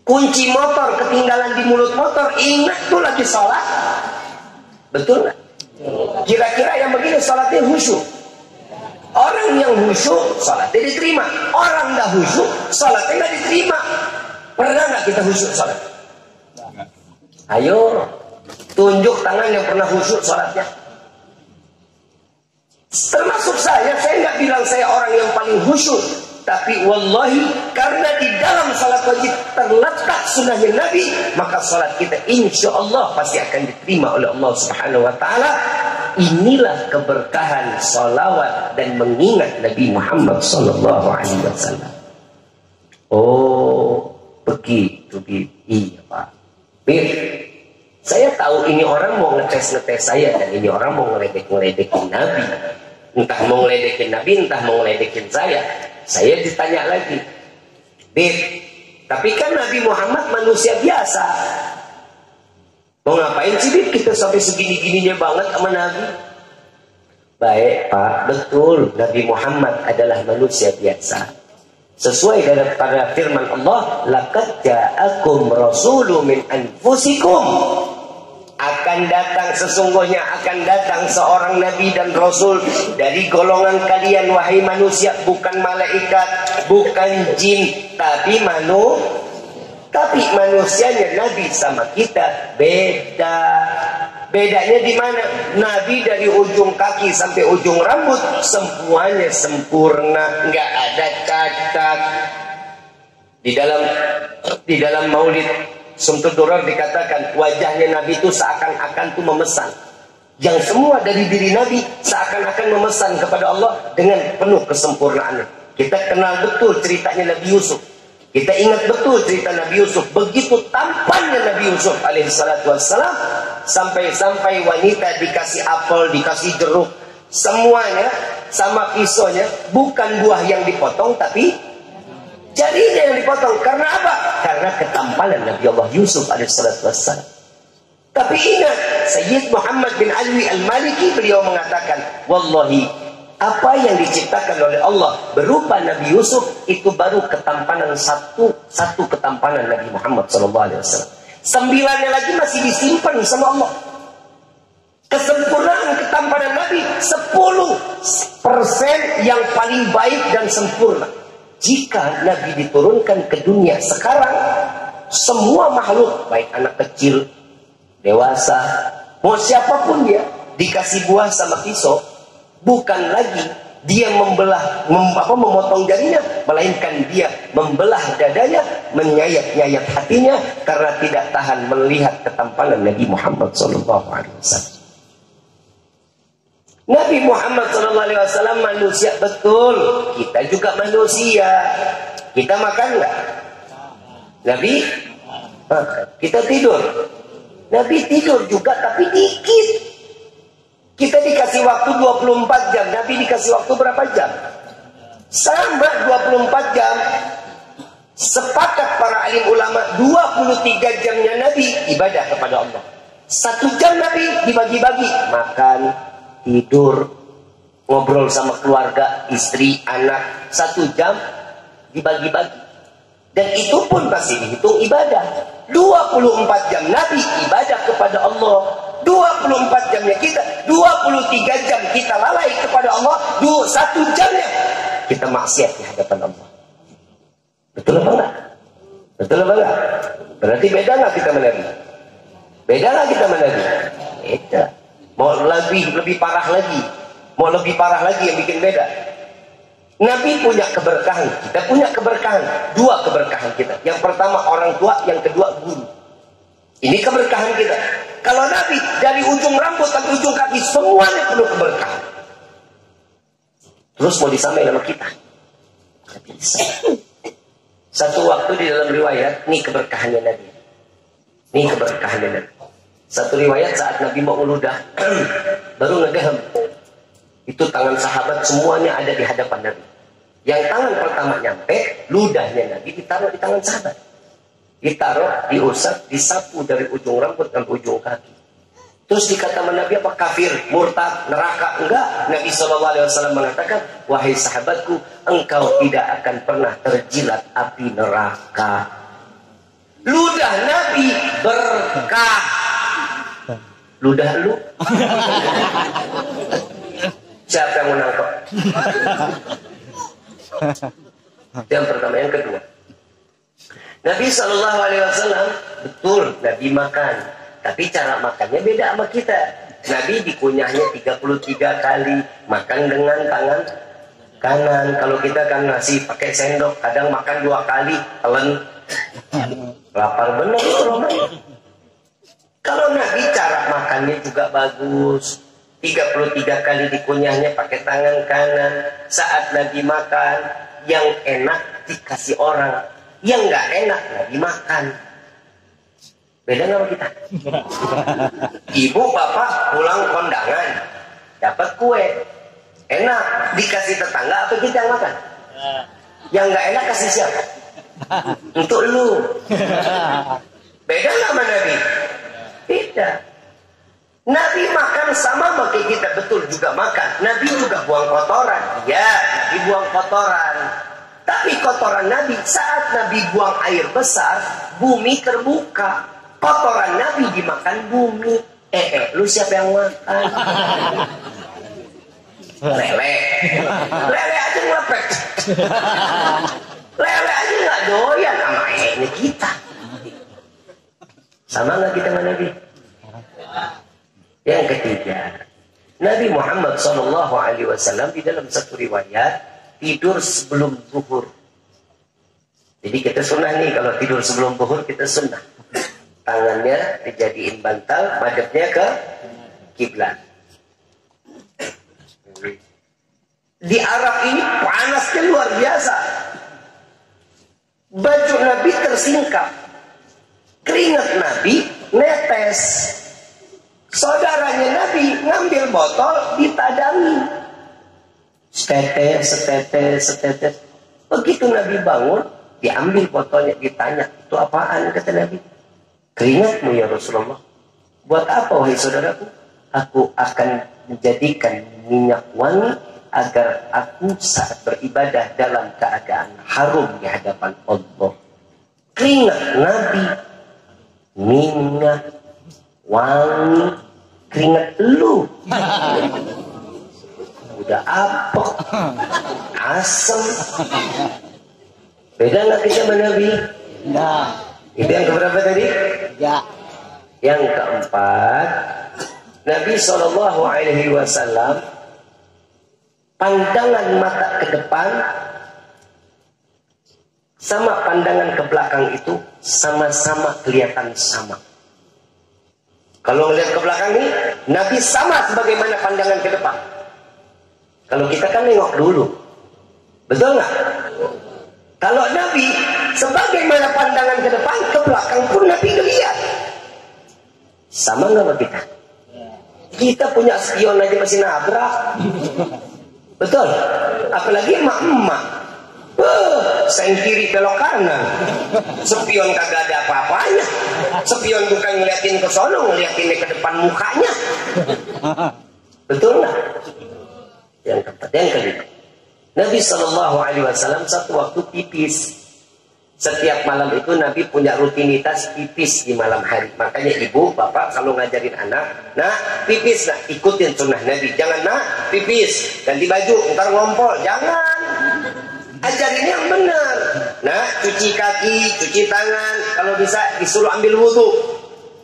Kunci motor ketinggalan di mulut motor, ingat tuh lagi sholat. Betul nggak? Kira-kira yang begini sholatnya khusyuk. Orang yang khusyuk sholatnya diterima. Orang nggak khusyuk sholatnya nggak diterima. Pernah nggak kita khusyuk sholat? Ayo tunjuk tangan yang pernah khusyuk sholatnya. Termasuk saya nggak bilang saya orang yang paling khusyuk. Tapi wallahi, karena di dalam salat wajib terletak sunnahnya Nabi, maka salat kita insya Allah pasti akan diterima oleh Allah Subhanahu Wa Taala. Inilah keberkahan salawat dan mengingat Nabi Muhammad Sallallahu Alaihi Wasallam. Oh, begitu, iya Pak. Saya tahu ini orang mau ngetes saya dan ini orang mau ngeledekin Nabi. Entah mau ngeledekin Nabi, entah mau ngeledekin saya. Saya ditanya lagi, tapi kan Nabi Muhammad manusia biasa. Mau ngapain sih Bib kita sampai segini-gininya banget sama Nabi? Baik Pak, betul, Nabi Muhammad adalah manusia biasa. Sesuai dengan pada firman Allah, laqad ja'akum rasulun min anfusikum. Sesungguhnya akan datang seorang nabi dan rasul dari golongan kalian wahai manusia, bukan malaikat, bukan jin, tapi manusianya. Nabi sama kita beda. Bedanya di mana? Nabi dari ujung kaki sampai ujung rambut semuanya sempurna, nggak ada cacat. Di dalam Maulid Sumtud Durar dikatakan wajahnya Nabi itu seakan-akan tuh memesan. Yang semua dari diri Nabi seakan-akan memesan kepada Allah dengan penuh kesempurnaannya. Kita kenal betul ceritanya Nabi Yusuf. Kita ingat betul cerita Nabi Yusuf. Begitu tampannya Nabi Yusuf alaihissalatu wassalam. Sampai-sampai wanita dikasih apel, dikasih jeruk. Semuanya sama pisaunya. Bukan buah yang dipotong tapi jarinya yang dipotong. Karena apa? Karena ketampanan Nabi Allah Yusuf alaihissalatu wassalam. Tapi ingat, Sayyid Muhammad bin Alwi al-Maliki beliau mengatakan, wallahi, apa yang diciptakan oleh Allah berupa Nabi Yusuf itu baru ketampanan satu ketampanan Nabi Muhammad SAW. 9-nya lagi masih disimpan sama Allah. Kesempurnaan ketampanan Nabi 10% yang paling baik dan sempurna. Jika Nabi diturunkan ke dunia sekarang, semua makhluk, baik anak kecil, dewasa, mau siapapun dia, dikasih buah sama pisau, bukan lagi dia memotong jarinya, melainkan dia membelah dadanya, menyayat-nyayat hatinya, karena tidak tahan melihat ketampanan Nabi Muhammad SAW. Nabi Muhammad SAW manusia betul, kita juga manusia. Kita makan nggak? Nabi makan. Kita tidur. Nabi tidur juga tapi dikit. Kita dikasih waktu 24 jam. Nabi dikasih waktu berapa jam? Sama 24 jam. Sepakat para alim ulama 23 jamnya Nabi ibadah kepada Allah. 1 jam Nabi dibagi-bagi, makan, tidur, ngobrol sama keluarga, istri, anak. 1 jam dibagi-bagi. Dan itu pun masih dihitung ibadah. 24 jam Nabi ibadah kepada Allah. 24 jamnya kita, 23 jam kita lalai kepada Allah. 1 jamnya kita maksiat di hadapan Allah. Betul apa enggak? Betul apa enggak? Berarti beda nggak kita sama Nabi? Beda nggak kita sama Nabi? Beda. Mau lebih parah lagi. Mau lebih parah lagi yang bikin beda. Nabi punya keberkahan, kita punya keberkahan. 2 keberkahan kita. Yang pertama orang tua, yang kedua guru. Ini keberkahan kita. Kalau Nabi dari ujung rambut sampai ujung kaki semuanya penuh keberkahan. Terus mau disamain sama kita? Nggak bisa. Satu waktu di dalam riwayat, ini keberkahannya Nabi. Ini keberkahannya Nabi. Satu riwayat saat Nabi mau uludah, baru ngedehem. Itu tangan sahabat semuanya ada di hadapan Nabi. Yang tangan pertama nyampe, ludahnya Nabi ditaruh di tangan sahabat. Ditaruh, diusap, disapu dari ujung rambut sampai ujung kaki. Terus dikata Nabi apa? Kafir, murtad, neraka. Enggak. Nabi SAW mengatakan, wahai sahabatku, engkau tidak akan pernah terjilat api neraka. Ludah Nabi berkah. Ludah lu? Siapa yang menangkap? Yang pertama. Yang kedua, Nabi SAW betul Nabi makan, tapi cara makannya beda sama kita. Nabi dikunyahnya 33 kali, makan dengan tangan kanan. Kalau kita kan nasi pakai sendok, kadang makan 2 kali, telan. Lapar bener itu Roman. Kalau Nabi cara makannya juga bagus. 33 kali dikunyahnya pakai tangan kanan. Saat Nabi makan, yang enak dikasih orang, yang nggak enak Nabi makan. Beda nggak sama kita? Ibu bapak pulang kondangan, dapat kue, enak, dikasih tetangga apa kita yang makan? Yang nggak enak kasih siapa? Untuk lu. Beda nggak sama Nabi? Beda. Nabi makan sama bagi kita, betul juga makan. Nabi juga buang kotoran. Ya, Nabi buang kotoran. Tapi kotoran Nabi, saat Nabi buang air besar, bumi terbuka. Kotoran Nabi dimakan bumi. Lu siapa yang makan? Lele. Lele aja ngepek. Lele aja nggak doyan sama ini kita. Sama nggak kita sama Nabi? Yang ketiga, Nabi Muhammad SAW di dalam satu riwayat tidur sebelum zuhur. Jadi kita sunnah nih, kalau tidur sebelum zuhur kita sunnah. Tangannya dijadiin bantal, madepnya ke kiblat. Di Arab ini panasnya luar biasa. Baju Nabi tersingkap, keringat Nabi netes. Saudaranya Nabi ngambil botol, ditadangi. Setetes, setetes, setetes. Begitu Nabi bangun, diambil botolnya, ditanya, itu apaan? Kata Nabi. Keringatmu ya Rasulullah. Buat apa wahai saudaraku? Aku akan menjadikan minyak wangi agar aku saat beribadah dalam keadaan harum di hadapan Allah. Keringat Nabi, minyak wangi, keringat lu udah apok, asem. Beda nggak kita sama Nabi? Nah, itu yang keberapa tadi? Ya. Yang keempat, Nabi SAW pandangan mata ke depan sama pandangan ke belakang itu sama-sama kelihatan sama. Kalau melihat ke belakang ini, Nabi sama sebagaimana pandangan ke depan. Kalau kita kan nengok dulu. Betul nggak? Kalau Nabi sebagaimana pandangan ke depan, ke belakang pun Nabi lihat. Sama nggak sama kita? Kita punya spion aja masih nabrak. Betul? Apalagi emak-emak. Sen kiri belok kanan. Spion kagak ada apa-apanya. Spion bukan ngeliatin ke sono, ngeliatin ke depan mukanya. Betul nggak? Yang keempat, yang kelima, Nabi SAW satu waktu pipis. Setiap malam itu Nabi punya rutinitas pipis di malam hari. Makanya ibu, bapak kalau ngajarin anak, nah pipis, nah ikutin sunnah Nabi. Jangan nah pipis, ganti baju, ntar ngompol. Jangan. Ajarin yang benar. Nah, cuci kaki, cuci tangan. Kalau bisa disuruh ambil wudhu.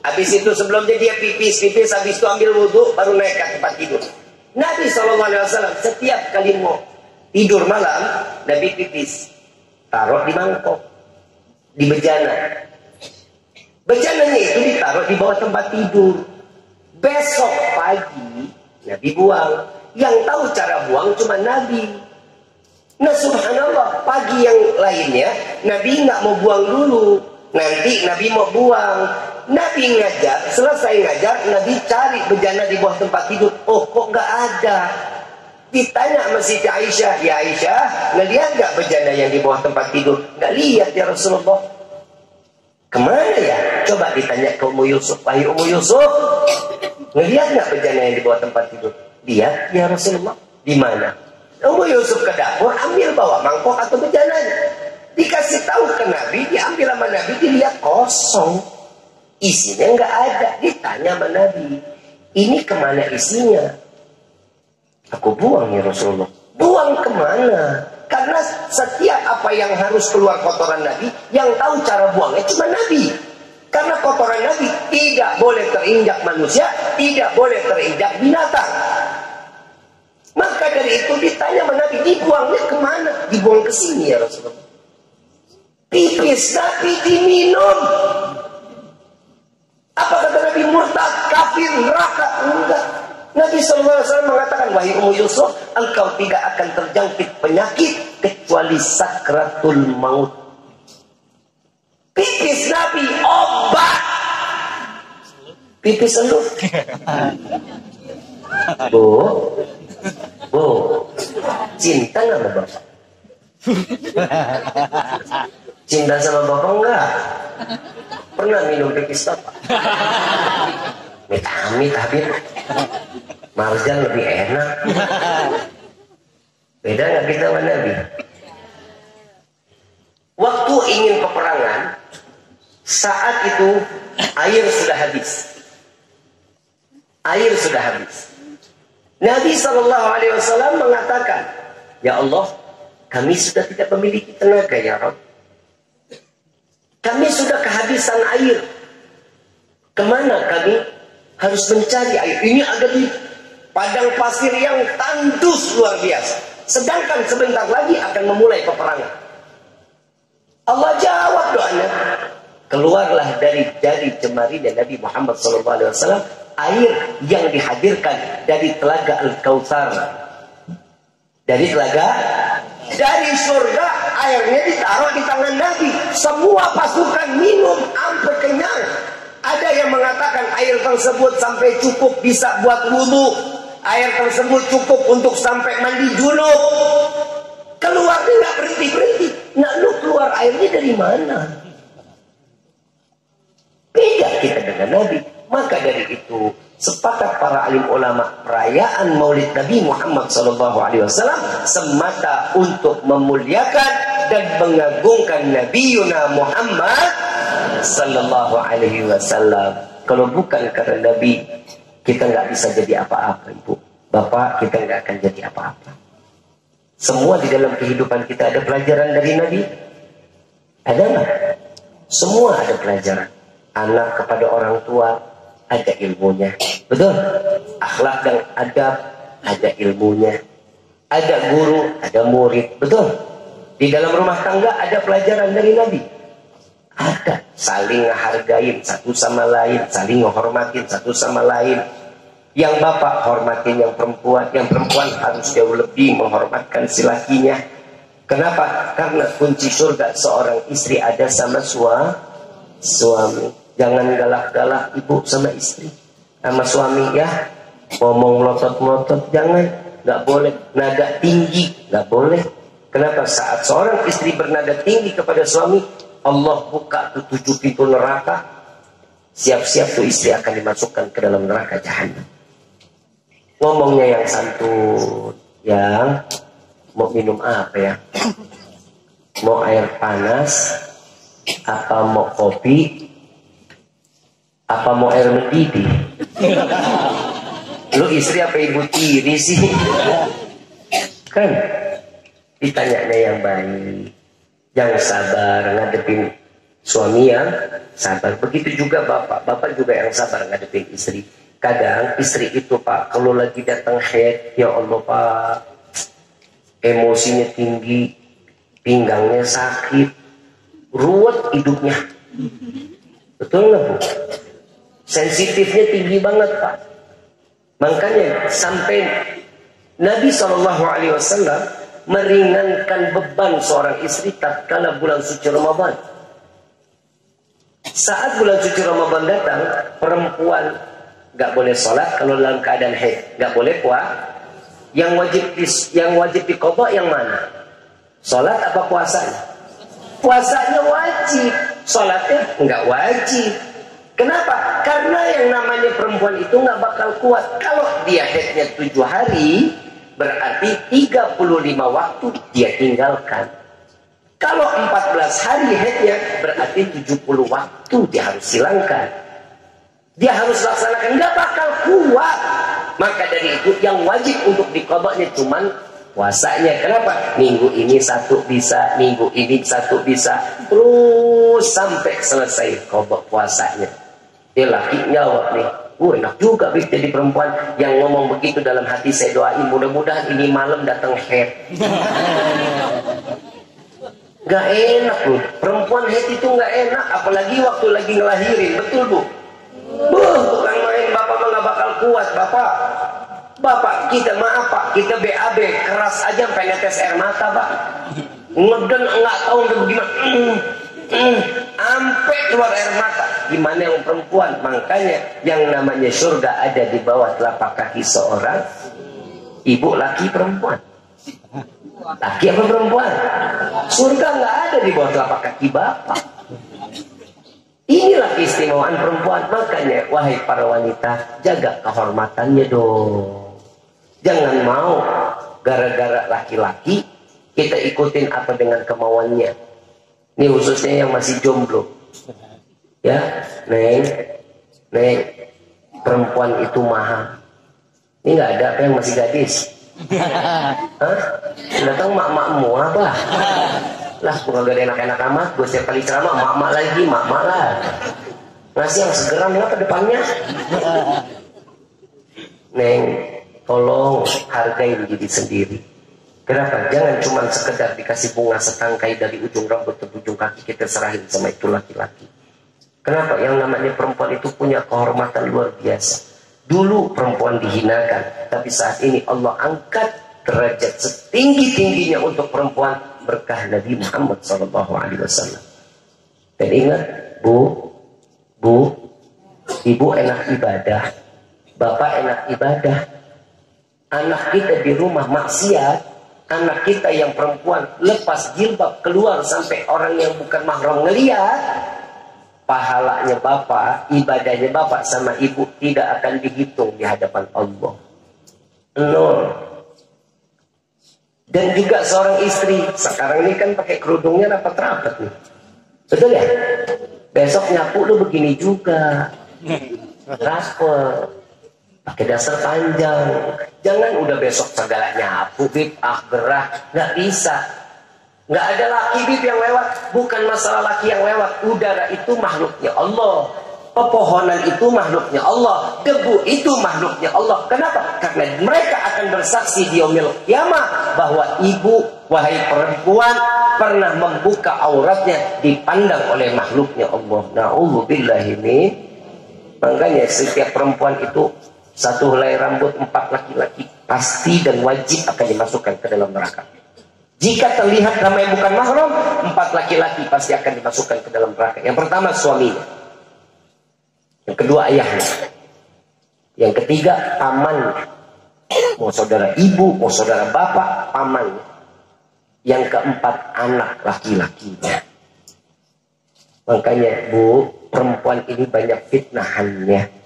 Habis itu sebelumnya dia pipis, habis itu ambil wudhu, baru naik ke tempat tidur. Nabi SAW setiap kali mau tidur malam, Nabi pipis. Taruh di mangkok, di bejana. Bejananya itu ditaruh di bawah tempat tidur. Besok pagi, Nabi buang. Yang tahu cara buang cuma Nabi. Nah subhanallah, pagi yang lainnya Nabi nggak mau buang dulu, nanti Nabi mau buang. Nabi ngajar, selesai ngajar Nabi cari bejana di bawah tempat tidur. Oh kok nggak ada. Ditanya sama Siti Aisyah, ya Aisyah, ngelihat nggak bejana yang di bawah tempat tidur? Nggak lihat ya Rasulullah. Kemana ya? Coba ditanya ke Ummu Yusuf. Wahai Ummu Yusuf, ngelihat nggak bejana yang di bawah tempat tidur? Lihat ya Rasulullah. Di mana? Ummu Yusuf ke dapur, ambil bawa mangkok atau bejananya. Dikasih tahu ke Nabi, diambil sama Nabi, dilihat kosong. Isinya nggak ada. Ditanya sama Nabi, ini kemana isinya? Aku buang ya Rasulullah. Buang kemana? Karena setiap apa yang harus keluar kotoran Nabi, yang tahu cara buangnya cuma Nabi. Karena kotoran Nabi tidak boleh terinjak manusia, tidak boleh terinjak binatang. Maka dari itu ditanya sama Nabi, dibuangnya kemana? Dibuang ke sini ya Rasulullah. Pipis Nabi diminum. Apa kata Nabi? Murtad, kafir, neraka? Enggak. Nabi SAW mengatakan, wahai Ummu Yusuf, engkau tidak akan terjangkit penyakit kecuali sakratul maut. Pipis Nabi obat. Pipis lu. Bu, cinta nggak sama bapak? Cinta sama bapak enggak? Pernah minum pipis bapak? Amit-amit habis. Marjan lebih enak. Beda nggak kita sama Nabi? Waktu ingin peperangan, saat itu air sudah habis. Air sudah habis. Nabi SAW mengatakan, ya Allah, kami sudah tidak memiliki tenaga ya Rabb. Kami sudah kehabisan air. Kemana kami harus mencari air? Ini ada di padang pasir yang tandus luar biasa. Sedangkan sebentar lagi akan memulai peperangan. Allah jawab doanya. Keluarlah dari jari jemari dan Nabi Muhammad SAW air yang dihadirkan dari telaga Al-Kautsar. Dari telaga, dari surga, airnya ditaruh di tangan Nabi. Semua pasukan minum sampai kenyang. Ada yang mengatakan air tersebut sampai cukup bisa buat wudhu. Air tersebut cukup untuk sampai mandi junub. Keluarnya nggak berhenti-berhenti. Nah, lu keluar airnya dari mana? Beda kita dengan Nabi. Maka dari itu sepakat para alim ulama, perayaan Maulid Nabi Muhammad SAW semata untuk memuliakan dan mengagungkan Nabi Yuna Muhammad SAW. Kalau bukan karena Nabi, kita nggak bisa jadi apa-apa, Ibu, Bapak, kita nggak akan jadi apa-apa. Semua di dalam kehidupan kita ada pelajaran dari Nabi. Ada nggak? Semua ada pelajaran. Anak kepada orang tua ada ilmunya, betul. Akhlak dan adab ada ilmunya. Ada guru, ada murid, betul. Di dalam rumah tangga ada pelajaran dari Nabi. Ada saling menghargai satu sama lain, saling menghormati satu sama lain. Yang bapak hormatin yang perempuan harus jauh lebih menghormatkan si lakinya. Kenapa? Karena kunci surga seorang istri ada sama suami. Jangan galak-galak ibu sama istri, sama suami ya. Ngomong melotot-melotot jangan, nggak boleh. Nada tinggi nggak boleh. Kenapa? Saat seorang istri bernada tinggi kepada suami, Allah buka 7 pintu neraka. Siap-siap tuh istri akan dimasukkan ke dalam neraka jahanam. Ngomongnya yang santun, yang mau minum apa ya? Mau air panas, apa mau kopi, apa mau air mendidih? Lu istri apa ibu tiri sih? Kan ditanyanya yang baik, yang sabar ngadepin suami yang sabar. Begitu juga bapak juga yang sabar ngadepin istri. Kadang istri itu Pak, kalau lagi datang haid, ya Allah Pak, emosinya tinggi, pinggangnya sakit, ruwet hidupnya. Betul nggak Bu? Sensitifnya tinggi banget Pak. Makanya sampai Nabi SAW meringankan beban seorang istri tatkala bulan suci Ramadan. Saat bulan suci Ramadan datang, perempuan nggak boleh sholat kalau dalam keadaan haid, nggak boleh puasa. Yang wajib diqadha yang mana? Sholat apa puasanya? Puasanya wajib, sholatnya nggak wajib. Kenapa? Karena yang namanya perempuan itu nggak bakal kuat. Kalau dia haidnya 7 hari, berarti 35 waktu dia tinggalkan. Kalau 14 hari haidnya, berarti 70 waktu dia harus hilangkan. Dia harus laksanakan, nggak bakal kuat. Maka dari itu yang wajib untuk diqadhanya cuman puasanya. Kenapa? Minggu ini 1 bisa, minggu ini 1 bisa, terus sampai selesai qadha puasanya. Dia laki jawab nih, enak juga jadi perempuan yang ngomong begitu dalam hati. Saya doain mudah-mudahan ini malam datang haid. Gak enak loh, perempuan haid itu gak enak, apalagi waktu lagi ngelahirin, betul Bu? Bukan main, bapak mah gak bakal kuat, bapak kita maaf Pak, kita BAB keras aja sampai netes air mata Pak, ngeden nggak tahu udah bagaimana, sampai keluar air mata. Gimana yang perempuan? Makanya yang namanya surga ada di bawah telapak kaki seorang ibu, laki perempuan. Laki apa perempuan? Surga nggak ada di bawah telapak kaki bapak. Inilah keistimewaan perempuan. Makanya wahai para wanita, jaga kehormatannya dong. Jangan mau gara-gara laki-laki kita ikutin apa dengan kemauannya. Ini khususnya yang masih jomblo. Ya, Neng, perempuan itu mahal. Ini nggak ada apa yang masih gadis. Hah? Datang mak-makmu apa? Lah, bukan gak ada enak-enak amat. Gue setiap kali ceramah, mak-mak lagi, mak-mak lah. Ngasih yang segeran lah ke depannya. Neng, tolong hargai diri sendiri. Kenapa? Jangan cuma sekedar dikasih bunga setangkai dari ujung rambut ke ujung kaki kita serahin sama itu laki-laki. Kenapa? Yang namanya perempuan itu punya kehormatan luar biasa. Dulu perempuan dihinakan, tapi saat ini Allah angkat derajat setinggi-tingginya untuk perempuan berkah Nabi Muhammad SAW. Dan ingat, Bu, ibu enak ibadah, bapak enak ibadah. Anak kita di rumah maksiat, anak kita yang perempuan lepas jilbab keluar sampai orang yang bukan mahram ngeliat, pahalanya bapak, ibadahnya bapak sama ibu tidak akan dihitung di hadapan Allah. Nol. Dan juga seorang istri, sekarang ini kan pakai kerudungnya rapat-rapat nih. Betul ya? Besok nyapu lu begini juga. Rapet. Pakai dasar panjang. Jangan udah besok segala nyapu, bib, gerah. Nggak bisa. Nggak ada laki bib yang lewat. Bukan masalah laki yang lewat. Udara itu makhluknya Allah. Pepohonan itu makhluknya Allah. Debu itu makhluknya Allah. Kenapa? Karena mereka akan bersaksi di yaumil kiamah bahwa ibu, wahai perempuan, pernah membuka auratnya dipandang oleh makhluknya Allah. Na'udzubillahi min. Makanya setiap perempuan itu satu helai rambut 4 laki-laki pasti dan wajib akan dimasukkan ke dalam neraka. Jika terlihat namanya bukan mahram, 4 laki-laki pasti akan dimasukkan ke dalam neraka. Yang pertama suaminya. Yang kedua ayahnya. Yang ketiga pamannya. Mau saudara ibu, mau saudara bapak, pamannya. Yang keempat anak laki-lakinya. Makanya Bu, perempuan ini banyak fitnahannya.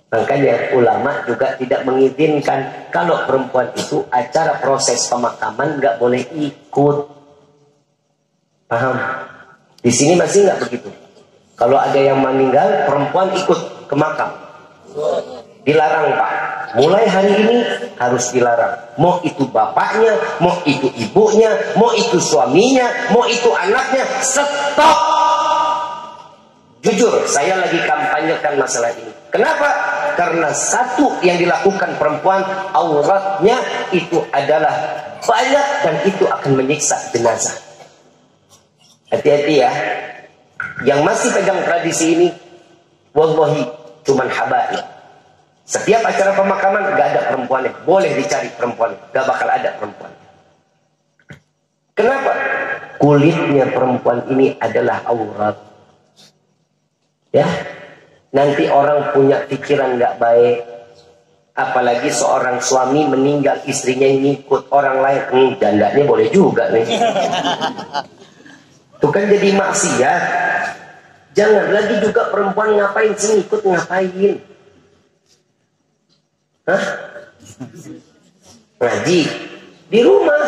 Makanya ulama juga tidak mengizinkan kalau perempuan itu acara proses pemakaman nggak boleh ikut. Paham? Di sini masih nggak begitu. Kalau ada yang meninggal, perempuan ikut ke makam. Dilarang Pak. Mulai hari ini harus dilarang. Mau itu bapaknya, mau itu ibunya, mau itu suaminya, mau itu anaknya, stop. Jujur, saya lagi kampanyekan masalah ini. Kenapa? Karena satu yang dilakukan perempuan, auratnya itu adalah banyak dan itu akan menyiksa jenazah. Hati-hati ya. Yang masih pegang tradisi ini, wallahi cuman habaib. Setiap acara pemakaman gak ada perempuannya. Boleh dicari perempuan, gak bakal ada perempuan. Kenapa? Kulitnya perempuan ini adalah aurat. Ya, nanti orang punya pikiran nggak baik. Apalagi seorang suami meninggal, istrinya ngikut orang lain, jandanya boleh juga nih. Itu kan jadi maksiat. Jangan lagi juga perempuan ngapain sih ngikut ngapain? Hah? Ngaji di rumah,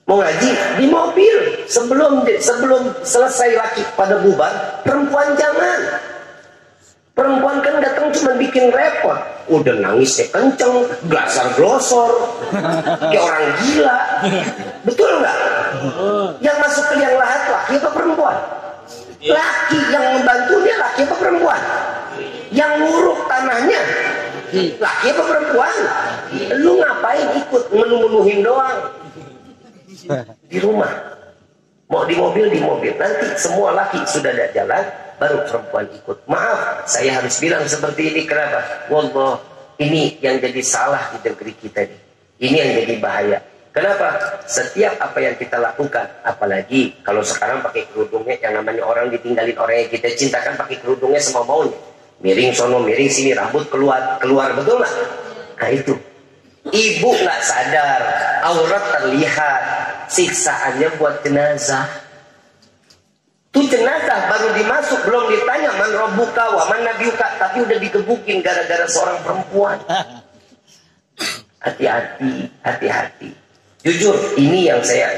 mau ngaji di mobil. Sebelum selesai laki pada bubar, perempuan jangan. Perempuan kan datang cuma bikin repot. Udah nangisnya kenceng, glasar-glosor, kayak orang gila. Betul nggak? Yang masuk ke liang lahat laki atau perempuan? Laki. Yang membantu dia laki atau perempuan? Yang nguruk tanahnya laki atau perempuan? Lu ngapain ikut menuh-menuhin doang? Di rumah, mau di mobil, nanti semua laki sudah ada jalan, baru perempuan ikut. Maaf, saya harus bilang seperti ini. Kenapa? Wallah, ini yang jadi salah di negeri kita ini. Ini yang jadi bahaya. Kenapa? Setiap apa yang kita lakukan, apalagi kalau sekarang pakai kerudungnya, yang namanya orang ditinggalin orang yang kita cintakan pakai kerudungnya semau maunya. Miring sono, miring sini, rambut keluar, betul nggak? Nah itu. Ibu nggak sadar, aurat terlihat, siksaannya buat jenazah. Tuh jenazah baru dimasuk, belum ditanya man rabbuka wa man nabiyuka, tapi udah digebukin gara-gara seorang perempuan. Hati-hati. Jujur, ini yang saya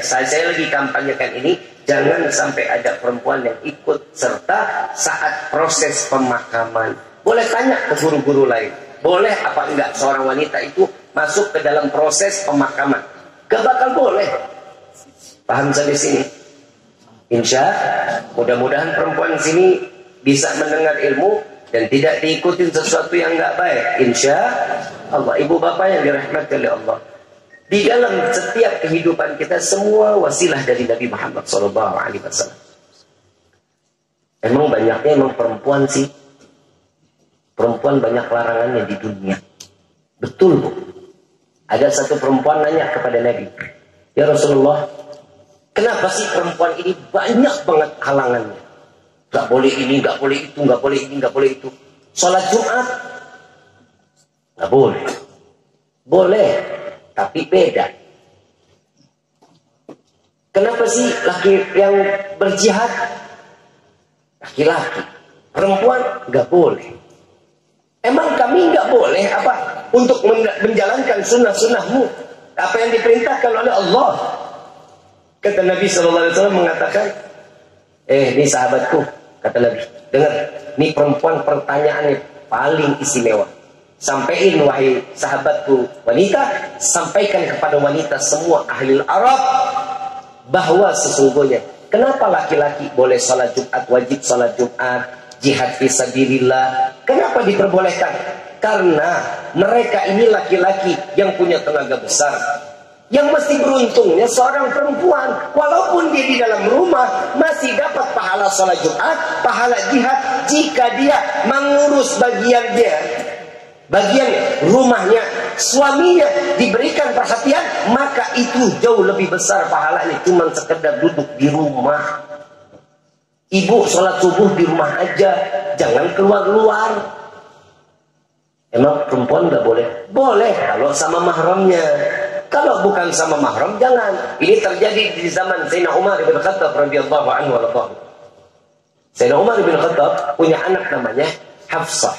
lagi kampanyekan ini, jangan sampai ada perempuan yang ikut serta saat proses pemakaman. Boleh tanya ke guru-guru lain, boleh apa enggak seorang wanita itu masuk ke dalam proses pemakaman? Gak bakal boleh. Paham sampai sini? Insya, mudah-mudahan perempuan sini bisa mendengar ilmu dan tidak diikutin sesuatu yang nggak baik. Insya Allah, ibu bapak yang dirahmati oleh Allah. Di dalam setiap kehidupan kita semua wasilah dari Nabi Muhammad SAW. Emang banyaknya emang perempuan sih. Perempuan banyak larangannya di dunia. Betul bu. Ada satu perempuan nanya kepada Nabi, ya Rasulullah, kenapa sih perempuan ini banyak banget halangannya? Gak boleh ini, gak boleh itu, gak boleh ini, gak boleh itu. Sholat Jumat gak boleh. Boleh, tapi beda. Kenapa sih laki yang berjihad laki-laki, perempuan gak boleh? Emang kami nggak boleh apa untuk menjalankan sunnah-sunnahmu, apa yang diperintahkan oleh Allah? Kata Nabi SAW mengatakan, ini sahabatku, kata Nabi, dengar, ini perempuan pertanyaannya paling istimewa. Sampaikan wahai sahabatku wanita, sampaikan kepada wanita semua ahli Arab bahwa sesungguhnya kenapa laki-laki boleh sholat Jumat, wajib sholat Jumat, jihad fisabilillah. Kenapa diperbolehkan? Karena mereka ini laki-laki yang punya tenaga besar. Yang mesti beruntungnya seorang perempuan, walaupun dia di dalam rumah masih dapat pahala sholat Jumat, pahala jihad jika dia mengurus bagian rumahnya, suaminya diberikan perhatian, maka itu jauh lebih besar pahalanya cuman sekedar duduk di rumah. Ibu sholat subuh di rumah aja, jangan keluar-keluar. Emang perempuan nggak boleh? Boleh kalau sama mahramnya. Kalau bukan sama mahram, jangan. Ini terjadi di zaman Sayyidina Umar bin Khattab radhiyallahu anhu. Sayyidina Umar bin Khattab punya anak namanya Hafsah.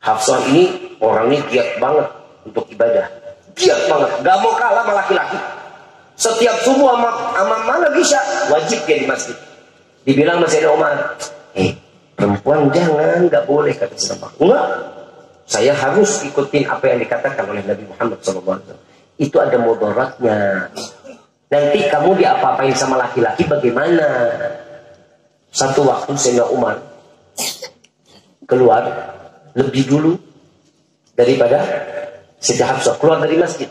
Hafsah ini orangnya giat banget untuk ibadah. Giat banget, gak mau kalah sama laki-laki. Setiap subuh sama malam isya wajib dia di masjid. Dibilang sama Sayyidina Umar, perempuan jangan, nggak boleh, kata Sayyidina Umar. Enggak, saya harus ikutin apa yang dikatakan oleh Nabi Muhammad SAW. Itu ada mudaratnya. Nanti kamu diapa-apain sama laki-laki bagaimana? Satu waktu Sayyidina Umar keluar lebih dulu daripada Sayyidah Hafsah, keluar dari masjid.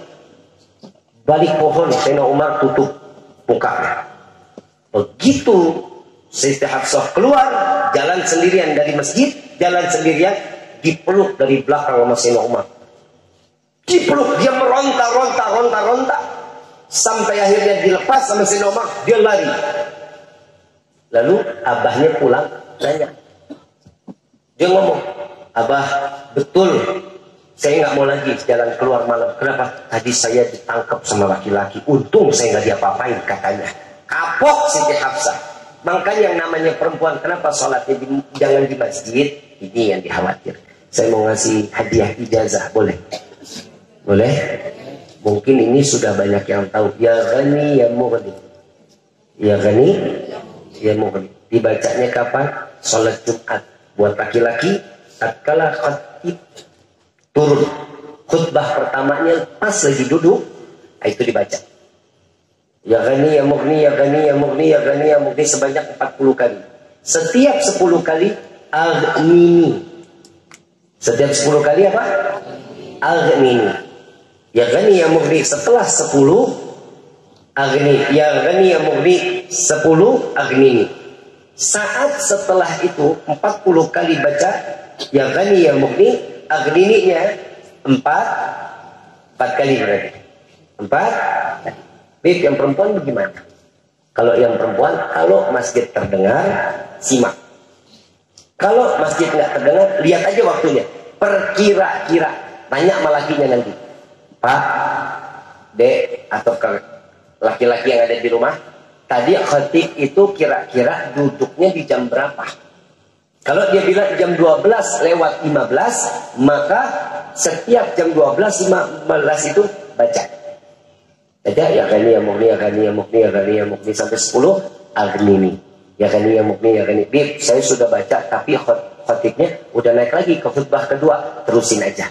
Balik pohon, Sayyidina Umar tutup mukanya. Begitu Sayyidah Hafsah keluar, jalan sendirian dari masjid, jalan sendirian, dipeluk dari belakang sama Sayyidina Umar. Dipeluk, dia meronta-ronta. Sampai akhirnya dilepas sama si Umar, dia lari. Lalu abahnya pulang tanya. Dia ngomong, "Abah, betul saya nggak mau lagi jalan keluar malam. Kenapa? Tadi saya ditangkap sama laki-laki. Untung saya nggak diapa-apain," katanya. Kapok Siti Hafsah. Makanya yang namanya perempuan, kenapa sholatnya jangan di masjid? Ini yang dikhawatir. Saya mau ngasih hadiah ijazah, boleh? Boleh? Mungkin ini sudah banyak yang tahu. Ya Ghani ya Mughni. Ya Ghani ya Mughni. Dibacanya kapan? Sholat Jumat. Buat laki-laki, tatkala khatib turun. Khutbah pertamanya pas lagi duduk, itu dibaca. Ya Ghani ya Mughni, ya Ghani ya Mughni, ya Ghani ya Mughni sebanyak 40 kali. Setiap 10 kali, Aghnini. Setiap 10 kali apa? Aghnini. Ya Ghani ya Mughni setelah 10 Agni. Ya Ghani ya Mughni 10 Aghnini. Saat setelah itu 40 kali baca Ya Ghani ya Mughni, Aghnini-nya 4 kali berarti. 4. Bib, yang perempuan bagaimana? Kalau yang perempuan, kalau masjid terdengar, simak. Kalau masjid nggak terdengar, lihat aja waktunya. Perkira-kira, tanya sama lakinya nanti. Pak, Dek, atau laki-laki yang ada di rumah, tadi khatib itu kira-kira duduknya di jam berapa? Kalau dia bilang jam 12:15, maka setiap jam 12:15 itu baca. Baca ya Ghani ya Mughni, ya Ghani ya Mughni, ya Ghani ya Mughni sampai 10 Aghnini. Ya Ghani ya Mughni, ya Ghani. Bib, saya sudah baca tapi khatibnya udah naik lagi ke khutbah kedua. Terusin aja.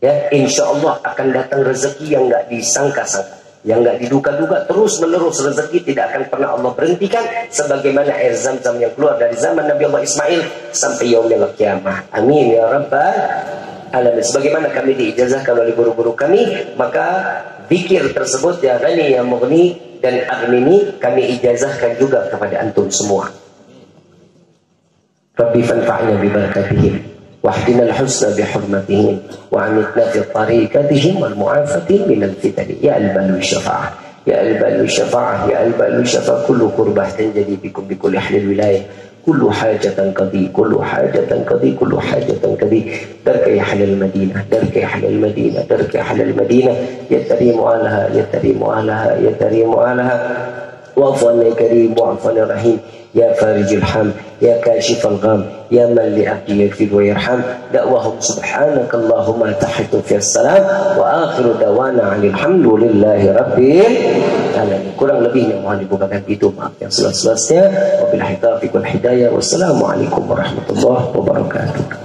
Ya, insya Allah akan datang rezeki yang nggak disangka-sangka, yang nggak diduga-duga, terus menerus rezeki tidak akan pernah Allah berhentikan, sebagaimana air Zam-Zam yang keluar dari zaman Nabi Allah Ismail sampai yaumil qiyamah. Amin ya rabbal alamin. Sebagaimana kami diijazahkan oleh guru-guru kami, maka zikir tersebut ya Ghani ya Mughni dan Aghnini kami ijazahkan juga kepada antum semua. Rabbi fanfa'na bi barakatihim واهدنا الحسنى بحرمتهم وعمتنا في طريقتهم والمعافاة من الفتن يا البال الشفاعة يا البال الشفاعة يا البال الشفاعة كل كربة تنجلي بكم بكل أهل الولاية كل حاجة قضي كل حاجة قضي كل حاجة قضي درك يا أهل المدينة درك يا أهل المدينة درك يا أهل المدينة يتريم أهلها يتريم أهلها يتريم أهلها وعفوا يا كريم وعفوا يا رحيم يا فارج الحم يا كاشف الغم يا من لأبي يغفر ويرحم دعوهم سبحانك اللهم تحت في السلام وآخر دعوانا عن الحمد لله رب العالمين. Kurang lebihnya mohon dibukakan pintu maaf yang seluas-luasnya. Wabillahi taufiq wal hidayah. Wassalamualaikum warahmatullahi wabarakatuh.